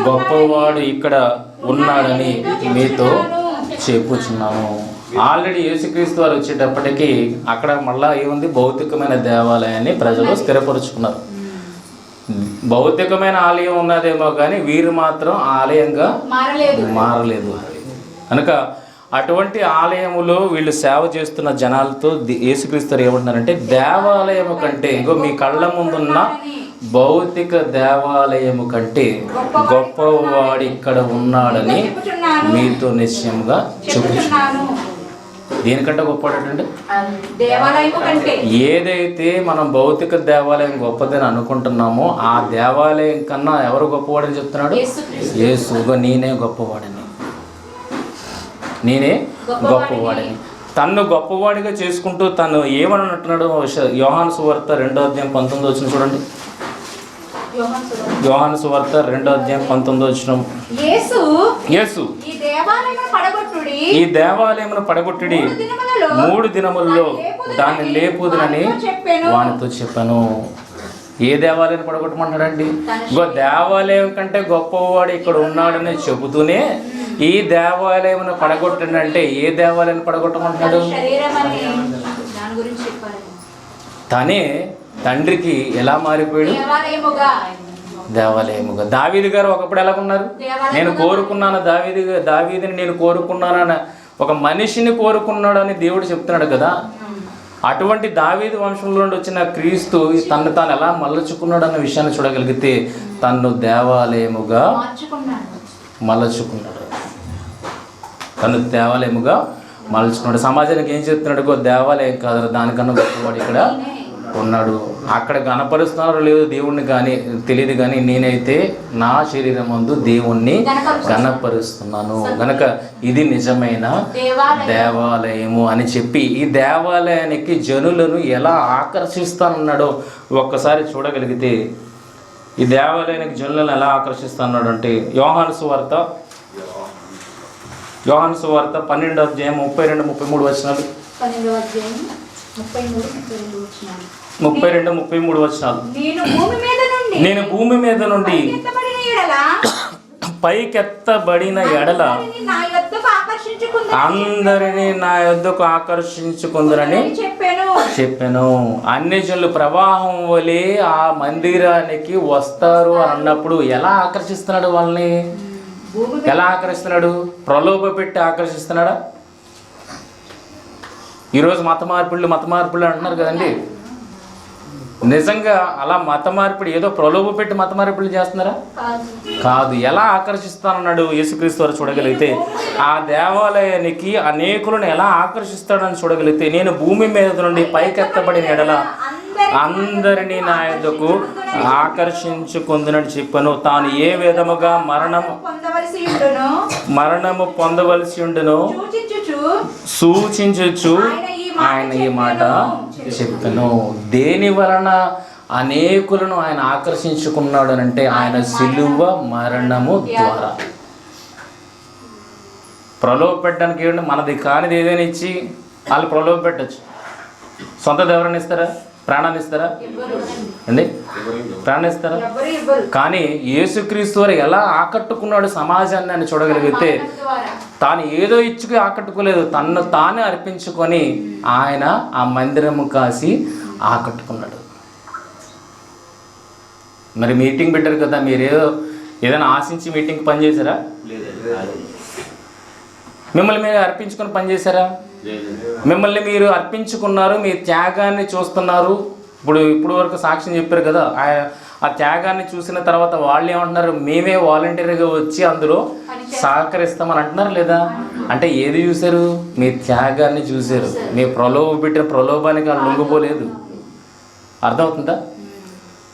గొప్పవాడు ఇక్కడ ఉన్నాడని మీతో చెప్పుచున్నాము. ఆల్రెడీ యేసుక్రీస్తు వారు వచ్చేటప్పటికి అక్కడ మళ్ళా ఏముంది? భౌతికమైన దేవాలయాన్ని ప్రజలు స్థిరపరుచుకున్నారు. భౌతికమైన ఆలయం ఉన్నదేమో కానీ వీరు మాత్రం ఆలయంగా మారలేదు కనుక అటువంటి ఆలయములో వీళ్ళు సేవ చేస్తున్న జనాలతో యేసుక్రీస్తు ఏమంటున్నారంటే దేవాలయము కంటే మీ కళ్ళ ముందున్న భౌతిక దేవాలయము కంటే గొప్పవాడు ఇక్కడ ఉన్నాడని మీతో నిశ్చయంగా చెప్పుచున్నాను. దేనికంటే గొప్పవాడంటే ఏదైతే మనం భౌతిక దేవాలయం గొప్పదని అనుకుంటున్నామో ఆ దేవాలయం కన్నా ఎవరు గొప్పవాడని చెప్తున్నాడు? యేసు. నేనే గొప్పవాడని, నేనే గొప్పవాడని తన్ను గొప్పవాడిగా చేసుకుంటూ తను ఏమని అంటున్నాడు? యోహాను సువార్త 2వ అధ్యాయం 19వ వచనం చూడండి. యోహాను సువార్త 2వ అధ్యాయం 19వ వచనం. యేసు ఈ దేవాలయమును పడగొట్టుడి 3 దినములలో దాన్ని లేపుదునని వానితో చెప్పాను. ఏ దేవాలయం పడగొట్టమంటాడండి? దేవాలయం కంటే గొప్పవాడు ఇక్కడ ఉన్నాడని చెబుతూనే ఈ దేవాలయమును పడగొట్టండి అంటే ఏ దేవాలయం పడగొట్టమంటున్నాడు? తనే తండ్రికి ఎలా మారిపోయాడు? దేవాలయముగా. దావీదు గారు ఒకప్పుడు ఎలాగున్నారు? నేను కోరుకున్నాను దావీదుని నేను కోరుకున్నానని ఒక మనిషిని కోరుకున్నాడని దేవుడు చెప్తున్నాడు కదా. అటువంటి దావీదు వంశంలో నుండి వచ్చిన క్రీస్తు తను తాను ఎలా మలచుకున్నాడు అన్న విషయాన్ని చూడగలిగితే తను దేవాలయముగా మలచుకున్నాడు. తను దేవాలయముగా మలుచుకున్నాడు. సమాజానికి ఏం చెప్తున్నాడు? దేవాలయం కాదు, దానికన్నా గొప్పవాడు ఇక్కడ ఉన్నాడు. అక్కడ గణపరుస్తున్నారో లేదో దేవుణ్ణి కానీ తెలియదు, కానీ నేనైతే నా శరీరం ముందు దేవుణ్ణి గణపరుస్తున్నాను గనక ఇది నిజమైన దేవాలయము అని చెప్పి ఈ దేవాలయానికి జనులను ఎలా ఆకర్షిస్తానన్నాడో ఒక్కసారి చూడగలిగితే, ఈ దేవాలయానికి జనులను ఎలా ఆకర్షిస్తున్నాడు అంటే యోహాను సువార్త 12వ అధ్యాయం 32-33 వచనాలు. 12వ అధ్యాయం 33-32 వచనాలు. 32-33 వచనాలు. నేను భూమి మీద నుండి పైకెత్తబడిన ఎడల అందరినీ నా యొద్దకు ఆకర్షించుకుందరని చెప్పాను. అన్ని జనులు ప్రవాహం వలె ఆ మందిరానికి వస్తారు అన్నప్పుడు ఎలా ఆకర్షిస్తున్నాడు వాళ్ళని? ఎలా ఆకర్షిస్తున్నాడు? ప్రలోభ పెట్టి ఆకర్షిస్తున్నాడా? ఈరోజు మత మార్పిళ్ళు అంటున్నారు కదండి. నిజంగా అలా మత మార్పిడి ఏదో ప్రలోభ పెట్టి మత మార్పిళ్ళు చేస్తున్నారా? కాదు. ఎలా ఆకర్షిస్తానన్నాడు యేసుక్రీస్తు వారు చూడగలిగితే, ఆ దేవాలయానికి అనేకులను ఎలా ఆకర్షిస్తాడని చూడగలిగితే, నేను భూమి మీద నుండి పైకెత్తబడిన ఎడల అందరినీ నా యొద్దకు ఆకర్షించుకుందునని చెప్పాను. తాను ఏ విధముగా మరణము పొందవలసి ఉండునో సూచించు ఆయన ఈ మాట చెప్పాను. దేని వలన అనేకులను ఆయన ఆకర్షించుకున్నాడు అంటే ఆయన సిలువ మరణము ద్వారా. ప్రలోభ పెట్టడానికి ఏమంటే మనది కానిది ఏదైనా ఇచ్చి వాళ్ళు ప్రలోభ పెట్టచ్చు. సొంత ఎవరైనా ఇస్తారా? ప్రాణాన్ని ఇస్తారా అండి? ప్రాణాన్ని ఇస్తారా? కానీ యేసుక్రీస్తు వారు ఎలా ఆకట్టుకున్నాడు సమాజాన్ని అని చూడగలిగితే, తాను ఏదో ఇచ్చుకు ఆకట్టుకోలేదు, తన్ను తానే అర్పించుకొని ఆయన ఆ మందిరము కాసి ఆకట్టుకున్నాడు. మరి మీటింగ్ పెట్టారు కదా, మీరు ఏదైనా ఆశించి మీటింగ్కి పనిచేశారా? మిమ్మల్ని మీరు అర్పించుకొని పనిచేశారా? మిమ్మల్ని మీరు అర్పించుకున్నారు, మీ త్యాగాన్ని చూస్తున్నారు. ఇప్పుడు వరకు సాక్ష్యం చెప్పారు కదా, ఆ త్యాగాన్ని చూసిన తర్వాత వాళ్ళు ఏమంటున్నారు? మేమే వాలంటీర్గా వచ్చి అందులో సహకరిస్తామని అంటున్నారు లేదా? అంటే ఏది చూశారు? మీ త్యాగాన్ని చూశారు. మీ పెట్టిన ప్రలోభానికి వాళ్ళు లొంగిపోలేదు. అర్థమవుతుందా?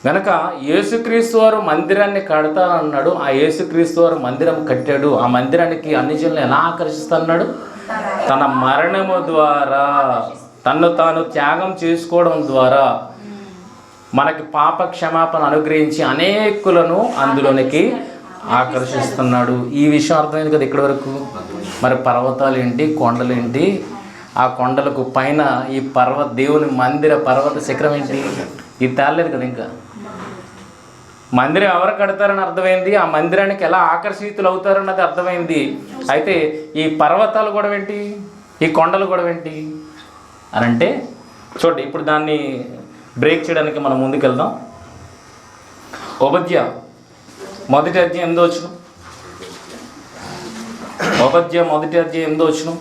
గనక యేసుక్రీస్తు వారు మందిరాన్ని కడతా అన్నాడు. ఆ యేసుక్రీస్తు వారు మందిరం కట్టాడు. ఆ మందిరానికి అన్ని జనులను ఎలా ఆకర్షిస్తున్నాడు? తన మరణము ద్వారా, తన్ను తాను త్యాగం చేసుకోవడం ద్వారా మనకి పాప క్షమాపణ అనుగ్రహించి అనేకులను అందులోనికి ఆకర్షిస్తున్నాడు. ఈ విషయం అర్థమైంది కదా ఇక్కడి వరకు. మరి పర్వతాలు ఏంటి, కొండలు ఏంటి? ఆ కొండలకు పైన ఈ దేవుని మందిర పర్వత శిఖరం ఏంటి? ఇది తేలేదు కదా. ఇంకా మందిరం ఎవరు కడతారని అర్థమైంది, ఆ మందిరానికి ఎలా ఆకర్షితులు అవుతారన్నది అర్థమైంది. అయితే ఈ పర్వతాలు కూడా ఏంటి, ఈ కొండలు కూడా ఏంటి అని అంటే చూడండి. ఇప్పుడు దాన్ని బ్రేక్ చేయడానికి మనం ముందుకెళ్దాం. ఓబద్య 1వ అధ్యాయం 8వ వచనం. ఓబద్య 1వ అధ్యాయం 8వ వచనం.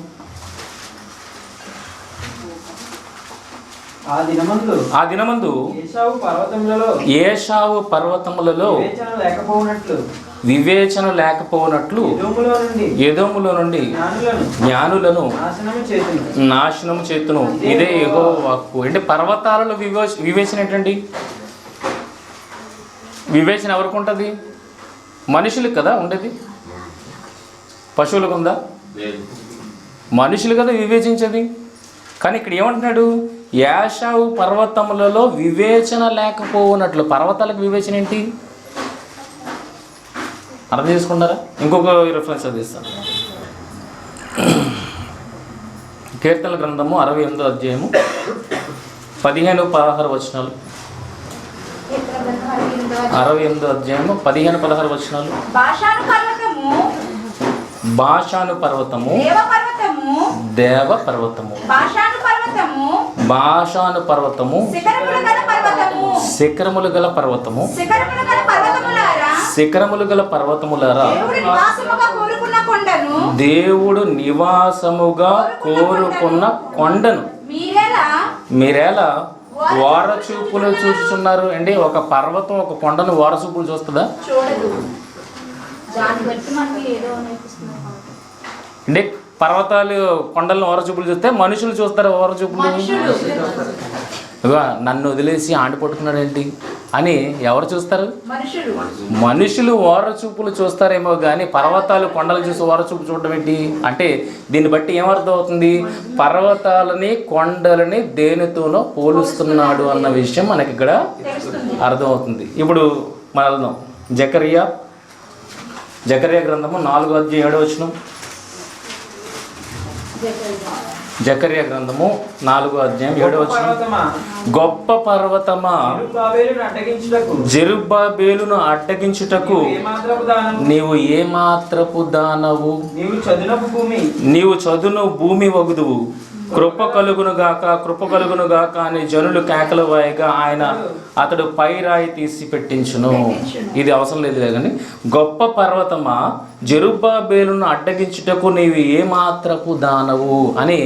ఆ దినమందు ఏశావు పర్వతములలో వివేచన లేకపోనట్లు ఎదోములో నుండి జ్ఞానులను నాశనము చేతును. ఇదే యెహోవా వాక్కు. అంటే పర్వతాలలో వివేచన ఏంటండి? వివేచన ఎవరికి ఉంటుంది? మనుషులకు కదా ఉండేది. పశువులకు ఉందా? మనుషులు కదా వివేచించేది. కానీ ఇక్కడ ఏమంటున్నాడు? ఏశావు పర్వతములలో వివేచన లేకపోనట్లు. పర్వతాలకు వివేచన ఏంటి అర్థం చేసుకుంటారా? ఇంకొక రిఫరెన్స్ చదివిస్తాను. కీర్తనల గ్రంథము 68వ అధ్యాయము 15-16 వచనాలు. 68వ అధ్యాయము 15-16 వచనాలు. బాషాను పర్వతము దేవ పర్వతము, బాషాను పర్వతము శిఖరములు గల పర్వతము, శిఖరములు గల పర్వతములారా, దేవుడు నివాసముగా కోరుకున్న కొండను మీరేలా ఓరచూపులు చూస్తున్నారు అండి? ఒక పర్వతం ఒక కొండను ఓరచూపులు చూస్తుందా? అంటే పర్వతాలు కొండలను ఓరచూపులు చూస్తే మనుషులు చూస్తారు ఓరచూపులు. ఇగో నన్ను వదిలేసి ఆండి పట్టుకున్నాడు ఏంటి అని ఎవరు చూస్తారు? మనుషులు. మనుషులు ఓరచూపులు చూస్తారేమో కానీ పర్వతాలు కొండలు చూసి ఓరచూపు చూడడం ఏంటి అంటే దీన్ని బట్టి ఏమర్థం అవుతుంది? పర్వతాలని కొండలని దేనితోనో పోలుస్తున్నాడు అన్న విషయం మనకి ఇక్కడ అర్థమవుతుంది. ఇప్పుడు మనం వెళ్దాం జకర్యా గ్రంథము 4:7 జకర్యా గ్రంథము 4:7 గొప్ప పర్వతమా జెరుబ్బాబేలును అడ్డగించుటకు నీవు ఏమాత్రపు దానవు? నీవు చదును భూమి వగుదువు. కృప కలుగును గాక అని జనులు కేకలు వాయగా అతడు పైరాయి తీసి పెట్టించును. ఇది అవసరం లేదు కానీ గొప్ప పర్వతమా జెరుబ్బాబేలును అడ్డగించుటకు నీవు ఏమాత్రపు దానవు అని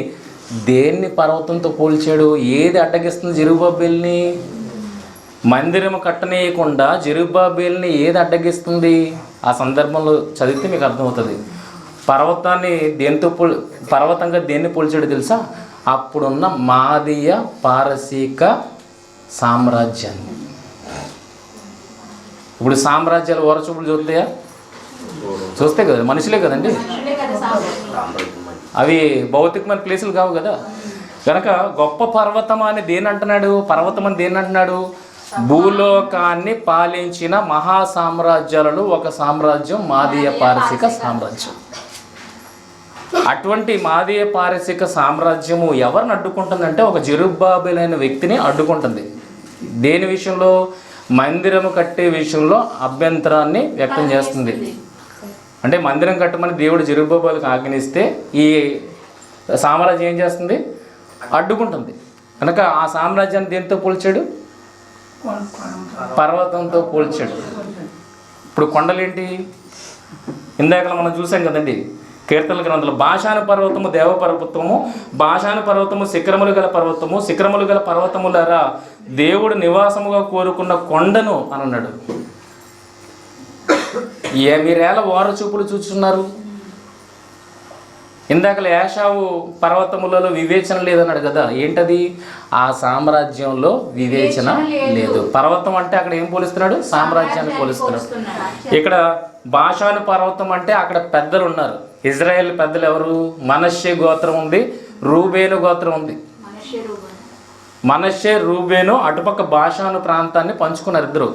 దేన్ని పర్వతంతో పోల్చాడు? ఏది అడ్డగిస్తుంది జెరుబ్బాబేలుని? మందిరం కట్టనీయకుండా జెరుబ్బాబేలుని ఏది అడ్డగిస్తుంది? ఆ సందర్భంలో చదివితే మీకు అర్థమవుతుంది. పర్వతంగా దేన్ని పోల్చాడు తెలుసా? అప్పుడున్న మాదీయ పారసీక సామ్రాజ్యాన్ని. ఇప్పుడు సామ్రాజ్యాలు ఓరచూపులు చూస్తే కదా, మనుషులే కదండి, అవి భౌతికమైన ప్లేసులు కావు కదా. కనుక గొప్ప పర్వతం అని దేని అంటున్నాడు? భూలోకాన్ని పాలించిన మహా సామ్రాజ్యాలలో ఒక సామ్రాజ్యం మాదీయ పారసీక సామ్రాజ్యం. అటువంటి మాదీయ పారసీక సామ్రాజ్యము ఎవరిని అడ్డుకుంటుందంటే ఒక జెరుబ్బాబెలు అనే వ్యక్తిని అడ్డుకుంటుంది. దేని విషయంలో? మందిరము కట్టే విషయంలో అభ్యంతరాన్ని వ్యక్తం చేస్తుంది. అంటే మందిరం కట్టమని దేవుడు జెరుబ్బాబెలుకి ఆజ్ఞిస్తే ఈ సామ్రాజ్యం ఏం చేస్తుంది? అడ్డుకుంటుంది. కనుక ఆ సామ్రాజ్యాన్ని దేనితో పోల్చాడు? పర్వతంతో పోల్చాడు. ఇప్పుడు కొండలేంటి? ఇందాక మనం చూసాం కదండి కీర్తనల గ్రంథంలో, బాషాను పర్వతము దేవ పర్వతము, బాషాను పర్వతము శిఖరములు గల పర్వతములారా దేవుడు నివాసముగా కోరుకున్న కొండను అని అన్నాడు. మీరేలా ఓరచూపులు చూస్తున్నారు? ఇందాకలు ఏషావు పర్వతములలో వివేచన లేదన్నాడు కదా. ఏంటది? ఆ సామ్రాజ్యంలో వివేచన లేదు. పర్వతం అంటే అక్కడ ఏం పోలిస్తున్నాడు? సామ్రాజ్యాన్ని పోలిస్తున్నాడు. ఇక్కడ బాషాను పర్వతం అంటే అక్కడ పెద్దలు ఉన్నారు. ఇజ్రాయెల్ పెద్దలు ఎవరు? మనష్షే గోత్రం ఉంది, రూబేను గోత్రం ఉంది. మనష్షే రూబేను అటుపక్క బాషాను ప్రాంతాన్ని పంచుకున్నారు.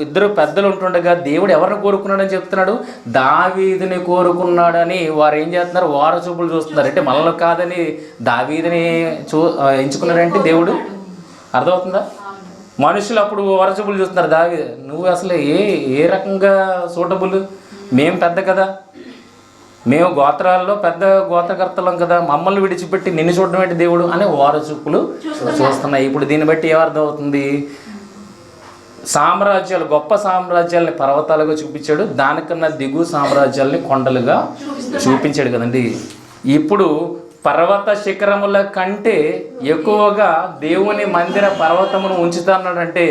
ఇద్దరు పెద్దలు ఉంటుండగా దేవుడు ఎవరిని కోరుకున్నాడని చెప్తున్నాడు? దావీదుని కోరుకున్నాడని వారు ఏం చేస్తున్నారు? ఓరచూపులు చూస్తున్నారు. అంటే మనల్ని కాదని దావీదుని ఎంచుకున్నాడంటే దేవుడు. అర్థమవుతుందా? మనుషులు అప్పుడు ఓరచూపులు చూస్తున్నారు. దావీదు నువ్వు అసలు ఏ రకంగా సూటబుల్? మేము పెద్ద కదా, మేము గోత్రాల్లో పెద్ద గోత్రకర్తలం కదా, మమ్మల్ని విడిచిపెట్టి నిన్ను చూడడం ఏంటి దేవుడు అనే ఓరచూపులు చూస్తున్నాయి. ఇప్పుడు దీన్ని బట్టి ఏమర్థం అవుతుంది? సామ్రాజ్యాలు, గొప్ప సామ్రాజ్యాలని పర్వతాలుగా చూపించాడు, దానికన్నా దిగు సామ్రాజ్యాలని కొండలుగా చూపించాడు కదండి. ఇప్పుడు పర్వత శిఖరముల కంటే ఎక్కువగా దేవుని మందిర పర్వతమును ఉంచుతాన్నాడంటే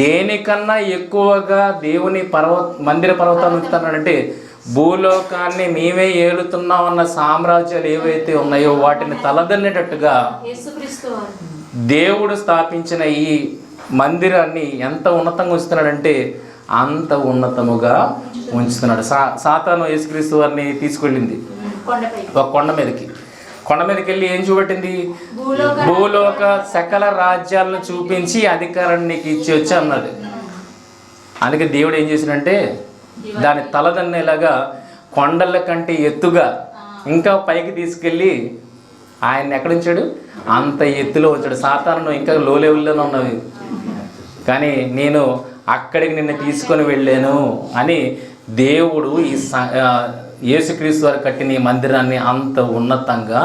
దేనికన్నా ఎక్కువగా దేవుని మందిర పర్వతాన్ని ఉంచుతాన్నాడంటే భూలోకాన్ని మేమే ఏలుతున్నామన్న సామ్రాజ్యాలు ఏవైతే ఉన్నాయో వాటిని తలదన్నేటట్టుగా దేవుడు స్థాపించిన ఈ మందిరాన్ని ఎంత ఉన్నతంగా ఉంచుతున్నాడంటే అంత ఉన్నతముగా ఉంచుతున్నాడు. సాతాను యేసుక్రీస్తు వారిని తీసుకెళ్ళింది ఒక కొండ మీదకి వెళ్ళి ఏం చూపెట్టింది? భూలోక సకల రాజ్యాలను చూపించి అధికారాన్ని నీకు ఇచ్చి వచ్చి అన్నది. అందుకే దేవుడు ఏం చేసినంటే దాని తలదన్నేలాగా కొండల కంటే ఎత్తుగా ఇంకా పైకి తీసుకెళ్ళి ఆయన ఎక్కడుంచాడు? అంత ఎత్తులో ఉంచాడు. సాతాను ఇంకా లో లెవెల్లోనే ఉన్నది, కానీ నేను అక్కడికి నిన్ను తీసుకొని వెళ్ళాను అని దేవుడు ఈ యేసుక్రీస్తు వారు కట్టిన ఈ మందిరాన్ని అంత ఉన్నతంగా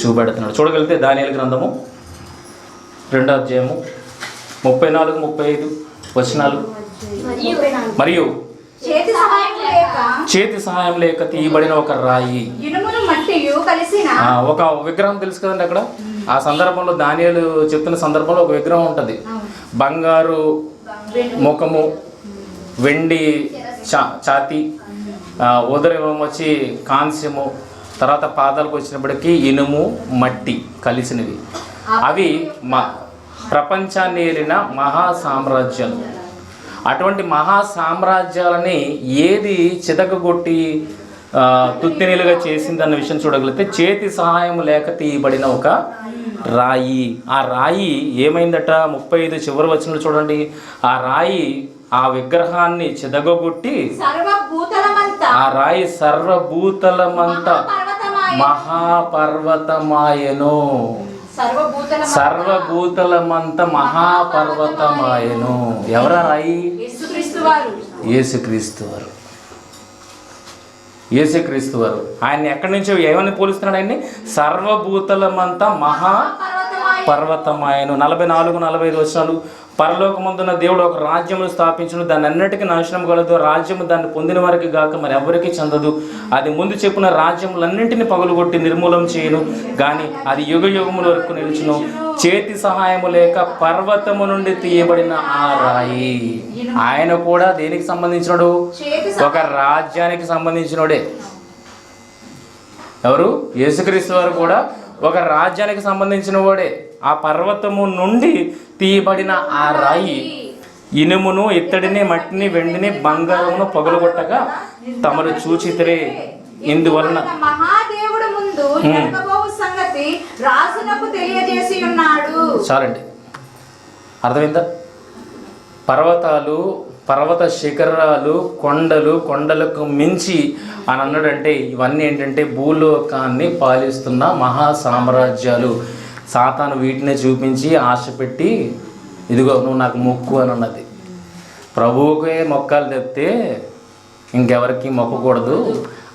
చూపెడుతున్నాడు. చూడగలిగితే దానియేలు గ్రంథము 2:34-35 మరియు చేతి సహాయం లేక తీయబడిన ఒక రాయి, ఒక విగ్రహం తెలుసు కదండి. అక్కడ ఆ సందర్భంలో దానియేలు చెప్తున్న సందర్భంలో ఒక విగ్రహం ఉంటుంది. బంగారు ముఖము, వెండి ఛాతి, ఉదరం వచ్చి కాంస్యము, తర్వాత పాదాలకు వచ్చినప్పటికీ ఇనుము మట్టి కలిసినవి. అవి ప్రపంచాన్ని ఏలిన మహా సామ్రాజ్యాలు. అటువంటి మహా సామ్రాజ్యాలని ఏది చితకగొట్టి తుత్తినీలుగా చేసిందన్న విషయం చూడగలిగితే చేతి సహాయం లేక తీయబడిన ఒక రాయి. ఆ రాయి ఏమైందట? 35 చివరి వచనంలో చూడండి. ఆ రాయి ఆ విగ్రహాన్ని చితగొట్టి ఆ రాయి సర్వభూతలమంతా మహాపర్వతమాయను. సర్వభూతలమంత మహాపర్వతమాయను. ఎవరా రాయి? యేసుక్రీస్తు వారు. యేసుక్రీస్తు వారు. ఆయన ఎక్కడి నుంచో ఏమని పోలుస్తున్నాడు? ఆయన్ని సర్వభూతలమంతా మహాపర్వతమాయను. 44-45 వచనాలు. పరలోకమందున దేవుడు ఒక రాజ్యమును స్థాపించును, దాన్ని అన్నిటికీ నాశనం కలదు, రాజ్యము దాన్ని పొందిన వారికి గాక మరి ఎవరికి చెందదు. అది ముందు చెప్పిన రాజ్యములన్నింటినీ పగులుగొట్టి నిర్మూలం చేయను, కానీ అది యుగ యుగముల వరకు నిలుచును. చేతి సహాయము లేక పర్వతము నుండి తీయబడిన ఆ రాయి. ఆయన కూడా దేనికి సంబంధించినడు? ఒక రాజ్యానికి సంబంధించినోడే. ఎవరు? యేసుక్రీస్తు వారు కూడా ఒక రాజ్యానికి సంబంధించిన వాడే. ఆ పర్వతము నుండి తీయబడిన ఆ రాయి ఇనుమును, ఇత్తడిని, మట్టిని, వెండిని, బంగారమును పగులగొట్టగా తమను చూచితిరే. ఇందువలన మహాదేవుడు ముందు జరగబోవు సంగతి రాజునకు తెలియజేసి ఉన్నాడు. చాలండి, అర్థమైందా? పర్వతాలు, పర్వత శిఖరాలు, కొండలు, కొండలకు మించి అని అన్నాడంటే ఇవన్నీ ఏంటంటే భూలోకాన్ని పాలిస్తున్న మహా సామ్రాజ్యాలు. సాతాను వీటినే చూపించి ఆశ పెట్టి ఇదిగో నువ్వు నాకు మొక్కు అని అన్నది. ప్రభువుకే మొక్కాలు తెప్తే ఇంకెవరికి మొక్కకూడదు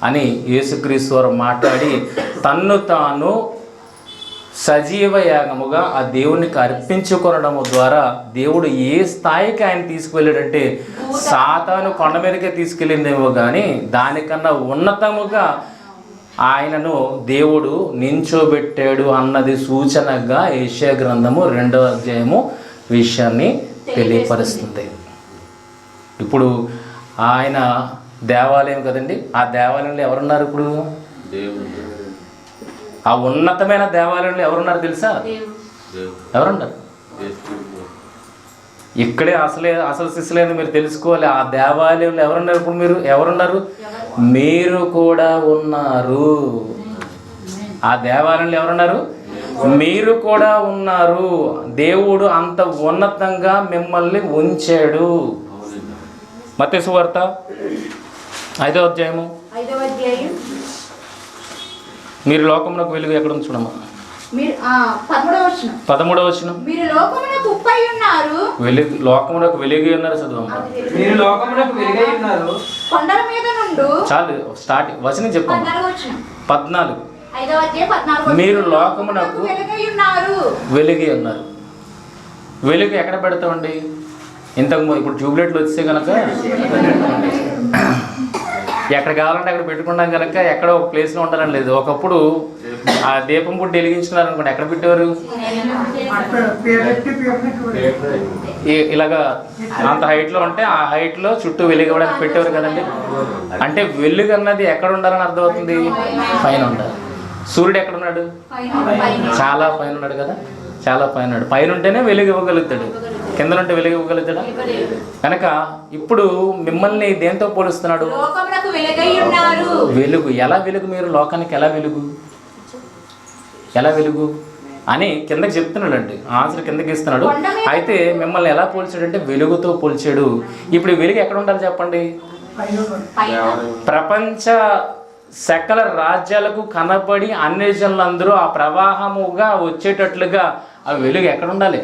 అని యేసుక్రీస్తు వారు మాట్లాడి తన్ను తాను సజీవ యాగముగా ఆ దేవునికి అర్పించుకొనడం ద్వారా దేవుడు ఏ స్థాయికి ఆయన తీసుకువెళ్ళాడంటే సాతాను కొండ మీదకే తీసుకెళ్ళిందేమో కానీ దానికన్నా ఉన్నతముగా ఆయనను దేవుడు నించోబెట్టాడు అన్నది సూచనగా యెషయా గ్రంథము 2వ అధ్యాయము విషయాన్ని తెలియపరుస్తుంది. ఇప్పుడు ఆయన దేవాలయం కదండి, ఆ దేవాలయంలో ఎవరున్నారు? ఇప్పుడు ఆ ఉన్నతమైన దేవాలయంలో ఎవరున్నారు తెలుసా? ఎవరున్నారు? ఇక్కడే అసలు శిష్యులేని మీరు తెలుసుకోవాలి. ఆ దేవాలయంలో ఎవరున్నారు? ఇప్పుడు మీరు ఎవరున్నారు? మీరు కూడా ఉన్నారు. ఆ దేవాలయంలో ఎవరున్నారు? మీరు కూడా ఉన్నారు. దేవుడు అంత ఉన్నతంగా మిమ్మల్ని ఉంచాడు. మత్తయి సువార్త 5వ అధ్యాయము. మీరు లోకమునకు వెలుగు ఎక్కడ ఉంది చూడమ్మా. 13వ వచనం. మీరు లోకమునకు ఉప్పై ఉన్నారు. లోకమునకు వెలుగు ఉన్నారు. చదువమ్మా. మీరు లోకమునకు వెలుగై ఉన్నారు. కొండల మీద నుండు. చాలు, స్టార్ట్ వచనం చెప్పమ్మా. 14. 5వ అధ్యాయం 14. మీరు లోకమునకు వెలుగై ఉన్నారు. వెలుగు ఎక్కడ పెడతామండి? ఇప్పుడు ట్యూబ్లైట్లు వస్తే కనుక ఎక్కడ కావాలంటే అక్కడ పెట్టుకున్నాం కనుక ఎక్కడ ఒక ప్లేస్లో ఉండాలని లేదు. ఒకప్పుడు ఆ దీపం పుట్టి వెలిగించుకున్నారు అనుకోండి, ఎక్కడ పెట్టేవారు? ఇలాగా అంత హైట్లో ఉంటే ఆ హైట్లో చుట్టూ వెలిగడానికి పెట్టేవారు కదండి. అంటే వెలుగు అన్నది ఎక్కడ ఉండాలని అర్థమవుతుంది? పైన ఉండాలి. సూర్యుడు ఎక్కడ ఉన్నాడు? చాలా పైన ఉన్నాడు కదా, చాలా పైన ఉన్నాడు. పైన ఉంటేనే వెలుగు ఇవ్వగలుగుతాడు, కింద ఉంటే వెలుగు ఇవ్వగలుగుతాడా? కనుక ఇప్పుడు మిమ్మల్ని దేంతో పోలుస్తున్నాడు? వెలుగు. ఎలా వెలుగు? మీరు లోకానికి ఎలా వెలుగు? ఎలా వెలుగు అని కిందకి చెప్తున్నాడు అండి. ఆన్సర్ కిందకి ఇస్తున్నాడు. అయితే మిమ్మల్ని ఎలా పోల్చాడంటే వెలుగుతో పోల్చాడు. ఇప్పుడు వెలుగు ఎక్కడ ఉండాలి చెప్పండి? ప్రపంచ సకల రాజ్యాలకు కనబడి అన్ని జనులందరూ ఆ ప్రవాహముగా వచ్చేటట్లుగా ఆ వెలుగు ఎక్కడ ఉండాలి?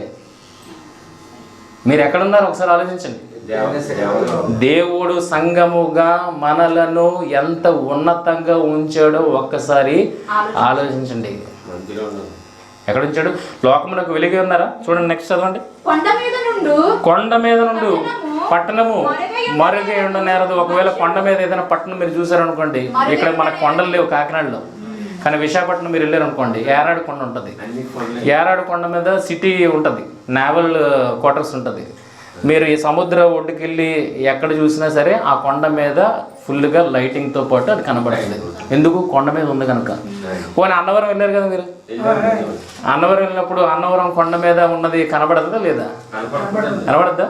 మీరు ఎక్కడున్నారు ఒకసారి ఆలోచించండి. దేవుడు సంఘముగా మనలను ఎంత ఉన్నతంగా ఉంచాడో ఒక్కసారి ఆలోచించండి. ఎక్కడ ఉంచాడు? లోకమునకు వెలుగు ఉన్నారా? చూడండి, నెక్స్ట్ చదవండి. కొండ మీద నుండి పట్టణము మరుగై ఉండనేరదు. ఒకవేళ కొండ మీద ఏదైనా పట్టణం మీరు చూసారనుకోండి, ఇక్కడ మన కొండలు లేవు కాకినాడలో, కానీ విశాఖపట్నం మీరు వెళ్ళారు అనుకోండి, ఏరాడు కొండ ఉంటుంది. ఏరాడు కొండ మీద సిటీ ఉంటుంది, నేవల్ క్వార్టర్స్ ఉంటుంది. మీరు ఈ సముద్ర ఒడ్డుకి వెళ్ళి ఎక్కడ చూసినా సరే ఆ కొండ మీద ఫుల్గా లైటింగ్తో పాటు అది కనబడుతుంది. ఎందుకు? కొండ మీద ఉంది కనుక. పోనీ అన్నవరం వెళ్ళారు కదా మీరు, అన్నవరం వెళ్ళినప్పుడు అన్నవరం కొండ మీద ఉన్నది కనబడుతుందా లేదా? కనబడద్దా?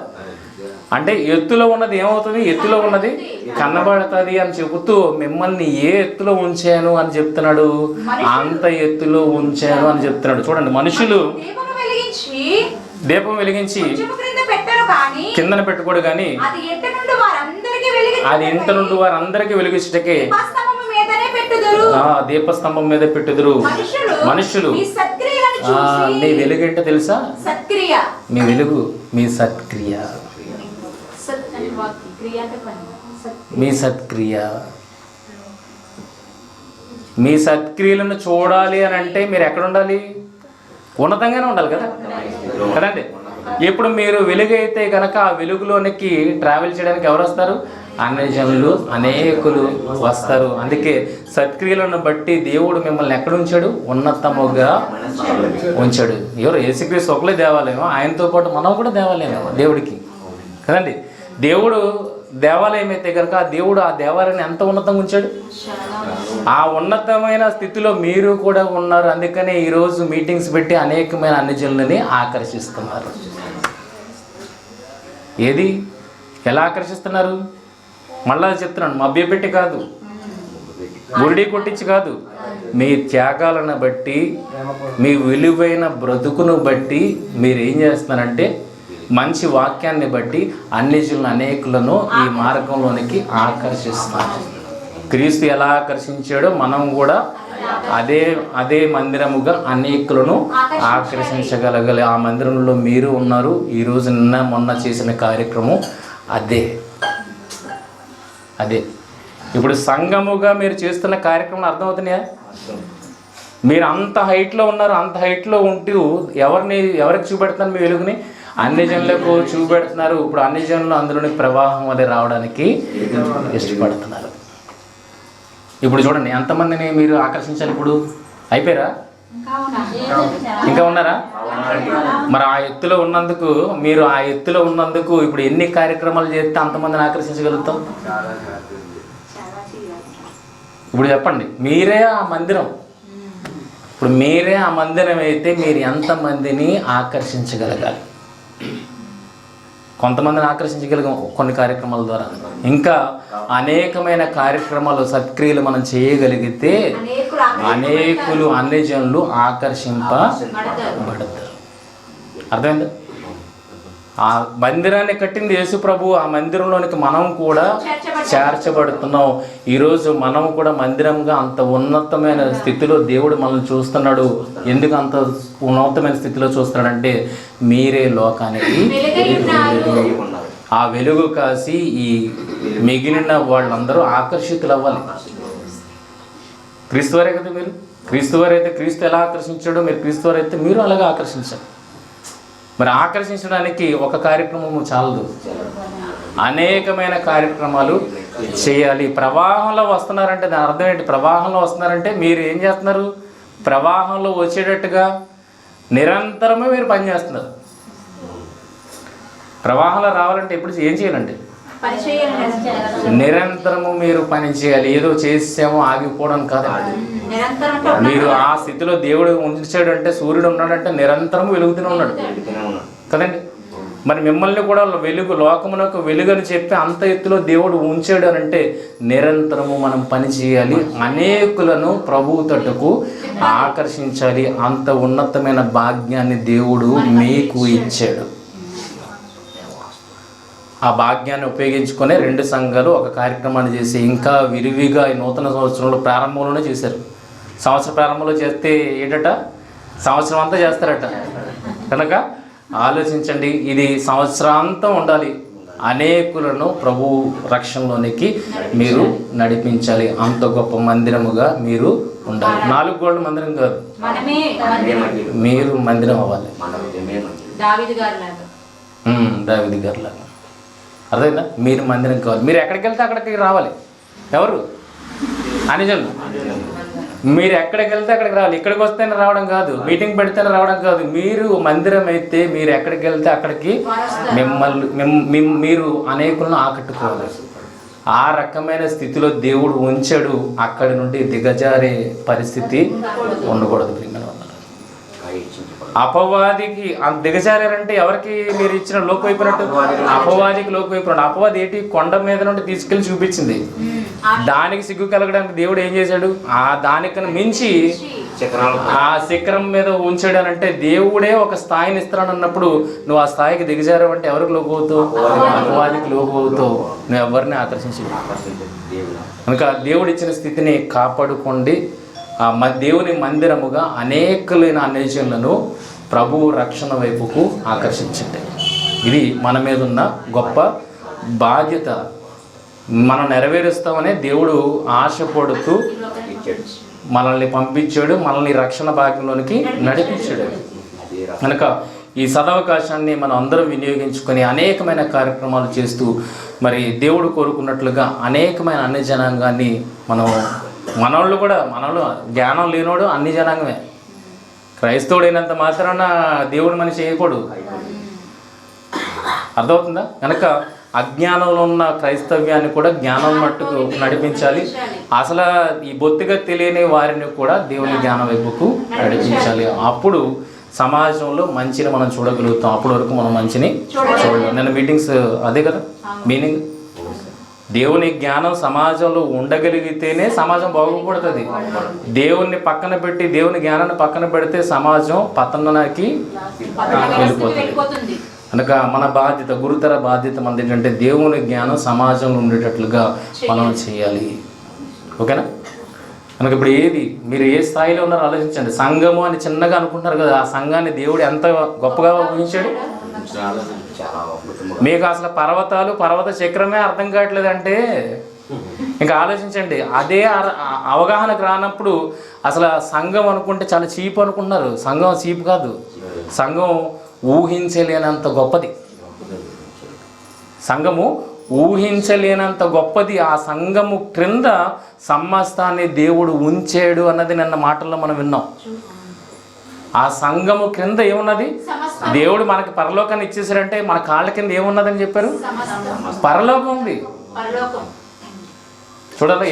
అంటే ఎత్తులో ఉన్నది ఏమవుతుంది? ఎత్తులో ఉన్నది కనబడుతుంది అని చెబుతూ మిమ్మల్ని ఏ ఎత్తులో ఉంచాను అని చెప్తున్నాడు, అంత ఎత్తులో ఉంచాను అని చెప్తున్నాడు. చూడండి, మనుషులు దీపం వెలిగించి కిందన పెట్టుకోడు కానీ అది ఇంట నుండి వారందరికీ వెలిగించటకే దీపస్తంభం మీద పెట్టుదురు. మనుషులు నీ వెలుగు ఏంటో తెలుసా? మీ వెలుగు మీ సత్క్రియ, మీ సత్క్రియ. మీ సత్క్రియలను చూడాలి అని అంటే మీరు ఎక్కడ ఉండాలి? ఉన్నతంగానే ఉండాలి కదా, కదండి. ఇప్పుడు మీరు వెలుగైతే కనుక ఆ వెలుగులోనికి ట్రావెల్ చేయడానికి ఎవరు వస్తారు? అన్యజనులు అనేకులు వస్తారు. అందుకే సత్క్రియలను బట్టి దేవుడు మిమ్మల్ని ఎక్కడ ఉంచాడు? ఉన్నతముగా ఉంచాడు. ఎవరు? యేసుక్రీస్తు ఒకలే దేవాలయం, ఆయనతో పాటు మనం కూడా దేవాలయం దేవుడికి, కదండి. దేవుడు దేవాలయం అయితే కనుక దేవుడు ఆ దేవాలయాన్ని ఎంత ఉన్నతంగా ఉంచాడు? ఆ ఉన్నతమైన స్థితిలో మీరు కూడా ఉన్నారు. అందుకనే ఈరోజు మీటింగ్స్ పెట్టి అనేకమైన అన్యజనులని ఆకర్షిస్తున్నారు. ఏది? ఎలా ఆకర్షిస్తున్నారు? మళ్ళా చెప్తున్నాను, మభ్యపెట్టి కాదు, బురిడి కొట్టించి కాదు, మీ త్యాగాలను బట్టి, మీ విలువైన బ్రతుకును బట్టి మీరు ఏం చేస్తున్నారంటే మంచి వాక్యాన్ని బట్టి అన్యజనులను అనేకులను ఈ మార్గంలోనికి ఆకర్షిస్తారు. క్రీస్తు ఎలా ఆకర్షించాడో మనం కూడా అదే మందిరముగా అనేకులను ఆకర్షించగలగాలి. ఆ మందిరంలో మీరు ఉన్నారు. ఈరోజు నిన్న మొన్న చేసిన కార్యక్రమం అదే. ఇప్పుడు సంఘముగా మీరు చేస్తున్న కార్యక్రమం అర్థమవుతున్నాయా? మీరు అంత హైట్లో ఉన్నారు. అంత హైట్లో ఉంటూ ఎవరికి చూపెడుతున్నారు? మీ వెలుగుని అన్యజనులకు చూపెడుతున్నారు. ఇప్పుడు అన్యజనులు అందులోని ప్రవాహం వల్ల రావడానికి ఇష్టపడుతున్నారు. ఇప్పుడు చూడండి, ఎంతమందిని మీరు ఆకర్షించాలి? ఇప్పుడు అయిపోయారా? ఇంకా ఉన్నారా? మరి ఆ ఎత్తులో ఉన్నందుకు ఇప్పుడు ఎన్ని కార్యక్రమాలు చేస్తే అంతమందిని ఆకర్షించగలుగుతాం? ఇప్పుడు చెప్పండి, మీరే ఆ మందిరం. ఇప్పుడు మీరే ఆ మందిరం అయితే మీరు ఎంతమందిని ఆకర్షించగలగాలి? కొంతమందిని ఆకర్షించగలిగాం కొన్ని కార్యక్రమాల ద్వారా. ఇంకా అనేకమైన కార్యక్రమాలు, సత్క్రియలు మనం చేయగలిగితే అనేకులు అన్యజనులు ఆకర్షింపబడతారు. అర్థమైందా? ఆ మందిరాన్ని కట్టింది యేసు ప్రభు. ఆ మందిరంలోనికి మనం కూడా చేర్చబడుతున్నాం. ఈరోజు మనం కూడా మందిరంగా అంత ఉన్నతమైన స్థితిలో దేవుడు మనల్ని చూస్తున్నాడు. ఎందుకు అంత ఉన్నతమైన స్థితిలో చూస్తున్నాడంటే మీరే లోకానికి ఆ వెలుగు కాసి ఈ మిగిలిన వాళ్ళందరూ ఆకర్షితులు అవ్వాలి. క్రీస్తువారే కదా మీరు. క్రీస్తువారైతే క్రీస్తు ఎలా ఆకర్షించాడో మీరు క్రీస్తువారైతే మీరు అలాగే ఆకర్షించారు. మరి ఆకర్షించడానికి ఒక కార్యక్రమము చాలదు, అనేకమైన కార్యక్రమాలు చేయాలి. ప్రవాహంలో వస్తున్నారంటే దాని అర్థం ఏంటి? ప్రవాహంలో వస్తున్నారంటే మీరు ఏం చేస్తున్నారు? ప్రవాహంలో వచ్చేటట్టుగా నిరంతరమే మీరు పనిచేస్తున్నారు. ప్రవాహంలో రావాలంటే ఇప్పుడు ఏం చేయాలండి? నిరంతరము మీరు పని చేయాలి. ఏదో చేసామో ఆగిపోవడం కాదు. మీరు ఆ స్థితిలో దేవుడు ఉంచాడు అంటే, సూర్యుడు ఉన్నాడంటే నిరంతరం వెలుగుతూనే ఉన్నాడు కదండి. మరి మిమ్మల్ని కూడా వెలుగు, లోకమునకు వెలుగని చెప్పి అంత ఎత్తులో దేవుడు ఉంచాడు అని అంటే నిరంతరము మనం పని చేయాలి. అనేకులను ప్రభువు తట్టుకు ఆకర్షించాలి. అంత ఉన్నతమైన భాగ్యాన్ని దేవుడు మీకు ఇచ్చాడు. ఆ భాగ్యాన్ని ఉపయోగించుకొని 2 సంఘాలు ఒక కార్యక్రమాన్ని చేసి ఇంకా విరివిగా ఈ నూతన సంవత్సరంలో ప్రారంభంలోనే చేశారు. సంవత్సర ప్రారంభంలో చేస్తే ఏంటట? సంవత్సరం అంతా చేస్తారట. కనుక ఆలోచించండి, ఇది సంవత్సరాంతం ఉండాలి. అనేకులను ప్రభు రక్షణలోనికి మీరు నడిపించాలి. అంత గొప్ప మందిరముగా మీరు ఉండాలి. 4 గోడల మందిరం కాదు, మీరు మందిరం అవ్వాలి. దావీదు గారిలాగా. అర్థమైందా? మీరు మందిరం కావాలి. మీరు ఎక్కడికి వెళ్తే అక్కడికి రావాలి. ఎవరు? అన్యజనులు. మీరు ఎక్కడికి వెళ్తే అక్కడికి రావాలి. ఇక్కడికి వస్తేనే రావడం కాదు, మీటింగ్ పెడితేనే రావడం కాదు. మీరు మందిరం అయితే మీరు ఎక్కడికి వెళ్తే అక్కడికి మీరు అనేకులను ఆకట్టుకోవాలి. ఆ రకమైన స్థితిలో దేవుడు ఉంచాడు. అక్కడి నుండి దిగజారే పరిస్థితి ఉండకూడదు. అపవాదికి దిగజారంటే ఎవరికి మీరు ఇచ్చిన లోకు అయిపోయినట్టు? అపవాదికి లోకు అయిపోయినట్టు. అపవాది ఏంటి? కొండ మీద నుండి తీసుకెళ్లి చూపించింది. దానికి సిగ్గు కలగడానికి దేవుడు ఏం చేశాడు? ఆ దానికన్నా మించి ఆ శిఖరం మీద ఉంచాడు అని అంటే దేవుడే ఒక స్థాయిని ఇస్తున్నాడు అన్నప్పుడు నువ్వు ఆ స్థాయికి దిగజారావు అంటే ఎవరికి లోకు అవుతావు? అపవాదికి లోకు అవుతావు. నువ్వు ఎవరిని ఆకర్షించు. కనుక దేవుడు ఇచ్చిన స్థితిని కాపాడుకోండి. దేవుని మందిరముగా అనేకులైన అన్యజనులను ప్రభువు రక్షణ వైపుకు ఆకర్షించండి. ఇది మన మీద ఉన్న గొప్ప బాధ్యత. మనం నెరవేరుస్తామనే దేవుడు ఆశపడుతూ మనల్ని పంపించాడు, మనల్ని రక్షణ భాగ్యంలోనికి నడిపించాడు. కనుక ఈ సదవకాశాన్ని మనం అందరం వినియోగించుకొని అనేకమైన కార్యక్రమాలు చేస్తూ మరి దేవుడు కోరుకున్నట్లుగా అనేకమైన అన్ని జనాంగాన్ని మనోళ్ళు కూడా మనలో జ్ఞానం లేనోడు అన్ని జనాంగమే. క్రైస్తవుడైనంత మాత్రాన దేవుడు మనిషి చేయకూడదు. అర్థమవుతుందా? కనుక అజ్ఞానంలో ఉన్న క్రైస్తవ్యాన్ని కూడా జ్ఞానం మట్టుకు నడిపించాలి. అసలు ఈ బొత్తిగా తెలియని వారిని కూడా దేవుని జ్ఞానం వైపుకు నడిపించాలి. అప్పుడు సమాజంలో మంచిని మనం చూడగలుగుతాం. అప్పటి వరకు మనం మంచిని చూడలేం. నేను మీటింగ్స్ అదే కదా మీనింగ్. దేవుని జ్ఞానం సమాజంలో ఉండగలిగితేనే సమాజం బాగుపడుతుంది. దేవుణ్ణి పక్కన పెట్టి దేవుని జ్ఞానాన్ని పక్కన పెడితే సమాజం పతనానికి వెళ్ళిపోతుంది. కనుక మన బాధ్యత, గురుతర బాధ్యత మనది ఏంటంటే దేవుని జ్ఞానం సమాజంలో ఉండేటట్లుగా మనం చేయాలి. ఓకేనా? కనుక ఇప్పుడు మీరు ఏ స్థాయిలో ఉన్నారో ఆలోచించండి. సంఘము అని చిన్నగా అనుకుంటున్నారు కదా, ఆ సంఘాన్ని దేవుడు ఎంత గొప్పగా ఊహించాడు. మీకు అసలు పర్వత చక్రమే అర్థం కావట్లేదంటే ఇంకా ఆలోచించండి. అదే అవగాహనకు రానప్పుడు అసలు సంఘం అనుకుంటే చాలా చీప్ అనుకుంటున్నారు. సంఘం చీప్ కాదు. సంఘం ఊహించలేనంత గొప్పది. సంఘము ఊహించలేనంత గొప్పది. ఆ సంఘము క్రింద సమస్తాన్ని దేవుడు ఉంచాడు అన్నది నిన్న మాటల్లో మనం విన్నాం. ఆ సంఘము క్రింద ఏమున్నది? దేవుడు మనకి పరలోకాన్ని ఇచ్చేసారంటే మన కాళ్ళ కింద ఏమున్నదని చెప్పారు? పరలోకం ఉంది. చూడాలి.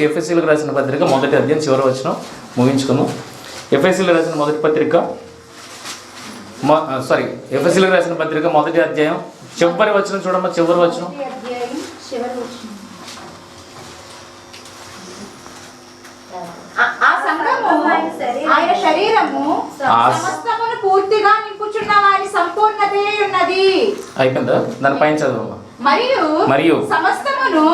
ఎఫ్ఎస్సీలకు రాసిన పత్రిక 1వ అధ్యాయం చివరి వచనం ముగించుకుందాం. ఎఫ్ఎస్సీలకు రాసిన పత్రిక 1వ అధ్యాయం చివరి వచనం చూడమ్మా. చివరి వచనం. ఆయన శరీరము సమస్తమును పూర్తిగా నింపుచున్న వారి సంపూర్ణతే ఉన్నది. అయిపోయిందా? దాని పైన చదవమ్మా. మరియు సమస్తమును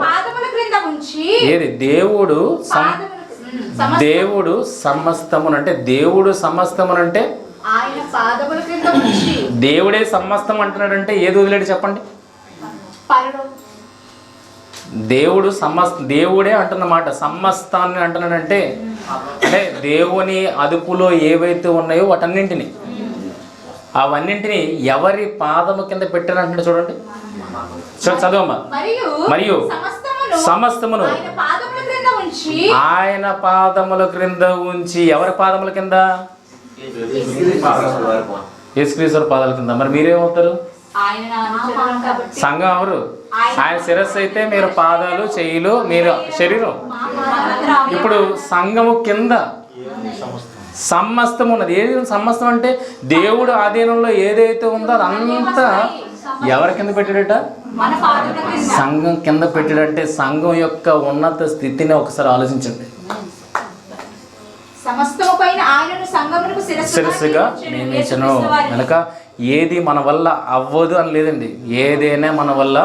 పాదముల క్రింద ఉంచి. ఏది? దేవుడు సమస్తమును అంటే దేవుడు సమస్తమునంటే ఆయన పాదముల క్రింద ఉంచి. దేవుడే సమస్తం అంటున్నాడంటే ఏది వదిలేడు చెప్పండి? దేవుడే అంటున్నమాట. సమస్తాన్ని అంటున్నాడంటే అంటే దేవుని అదుపులో ఏవైతే ఉన్నాయో వాటన్నింటినీ అవన్నింటినీ ఎవరి పాదము కింద పెట్టారంటే చూడండి. చదవమ్మా. మరియు సమస్తమును ఆయన పాదముల క్రింద ఉంచి. ఎవరి పాదముల కింద? యేసుక్రీస్తు పాదాల కింద. మరి మీరేమవుతారు? సంఘం ఎవరు? ఆయన శిరస్సు అయితే మీరు పాదాలు, చెయ్యిలు, మీరు శరీరం. ఇప్పుడు సంఘము కింద సమస్తం ఉన్నది. ఏది సమస్తం అంటే దేవుడు ఆధీనంలో ఏదైతే ఉందో అదంతా ఎవరి కింద పెట్టాడట? సంఘం కింద పెట్టాడంటే సంఘం యొక్క ఉన్నత స్థితిని ఒకసారి ఆలోచించండి. శిరస్సుగా నియమించను. కనుక ఏది మన వల్ల అవ్వదు అని లేదండి, ఏదైనా మన వల్ల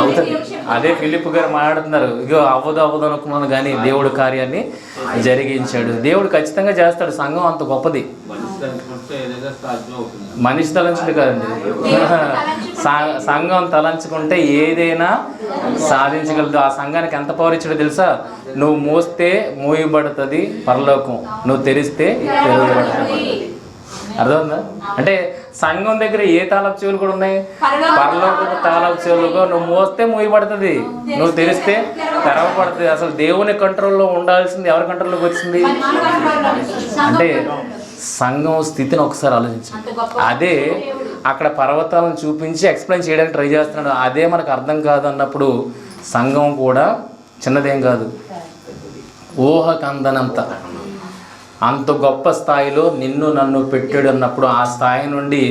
అవుతుంది. అదే ఫిలిప్ గారు మాట్లాడుతున్నారు, ఇగో అవ్వదు అనుకున్నాను కానీ దేవుడు కార్యాన్ని జరిగించాడు. దేవుడు ఖచ్చితంగా చేస్తాడు. సంఘం అంత గొప్పది. మనిషి తలంచుడు కాదండి, సంఘం తలంచుకుంటే ఏదైనా సాధించగలదు. ఆ సంఘానికి ఎంత పవర్ ఇచ్చాడో తెలుసా? నువ్వు మోస్తే మోయబడుతుంది పరలోకం, నువ్వు తెరిస్తే తెరవబడుతుంది. అర్థమవుతుందా? అంటే సంఘం దగ్గర ఏ తాళపు చెవులు కూడా ఉన్నాయి? పరలోకపు తాళపు చెవులుగా నువ్వు మోస్తే మూయబడుతుంది, నువ్వు తెరిస్తే తెరవబడుతుంది. అసలు దేవుని కంట్రోల్లో ఉండాల్సింది ఎవరి కంట్రోల్లోకి వచ్చింది? అంటే సంఘం స్థితిని ఒకసారి ఆలోచించండి. అదే అక్కడ పర్వతాలను చూపించి ఎక్స్ప్లెయిన్ చేయడానికి ట్రై చేస్తున్నాడు. అదే మనకు అర్థం కాదు అన్నప్పుడు సంఘం కూడా చిన్నదేం కాదు, ఊహకు అందనంత అంత గొప్ప స్థాయిలో నిన్ను నన్ను పెట్టాడు అన్నప్పుడు ఆ స్థాయి నుండి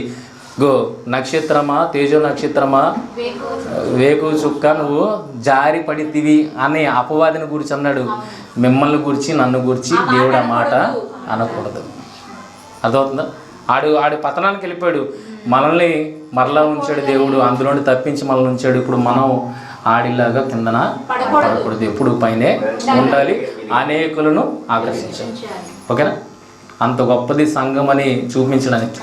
నక్షత్రమా, తేజో నక్షత్రమా, వేకు చుక్క నువ్వు జారి పడితివి అనే అపవాదిని గురించి అన్నాడు. మిమ్మల్ని గురించి నన్ను గురించి దేవుడు ఆ మాట అనకూడదు. అర్థమవుతుందా? ఆడు పతనానికి వెళ్ళిపోయాడు, మనల్ని మరలా ఉంచాడు దేవుడు, అందులోని తప్పించి మనల్ని ఉంచాడు. ఇప్పుడు మనం ఆడిలాగా కిందన పడకూడదు, ఎప్పుడు పైనే ఉండాలి, అనేకులను ఆకర్షించాలి. ఓకేనా? అంత గొప్పది సంఘం అని చూపించడానికి.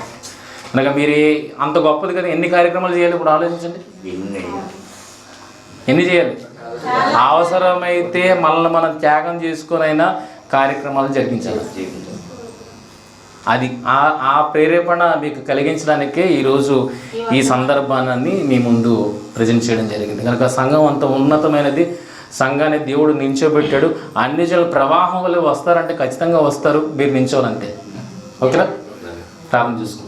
కనుక మీరు అంత గొప్పది కదా, ఎన్ని కార్యక్రమాలు చేయాలి ఇప్పుడు ఆలోచించండి. ఎన్ని చేయాలి? అవసరమైతే మనల్ని మనం త్యాగం చేసుకునైనా కార్యక్రమాలు జరిగించాలి. అది ఆ ప్రేరేపణ మీకు కలిగించడానికే ఈరోజు ఈ సందర్భాన్ని మీ ముందు ప్రజెంట్ చేయడం జరిగింది. కనుక సంఘం అంత ఉన్నతమైనది, సంఘాన్ని దేవుడు నించోబెట్టాడు. అన్ని జనులు ప్రవాహం వల్ల వస్తారంటే ఖచ్చితంగా వస్తారు, మీరు నించోవాలంటే. ఓకేనా? ప్రారంభం చూసుకోండి.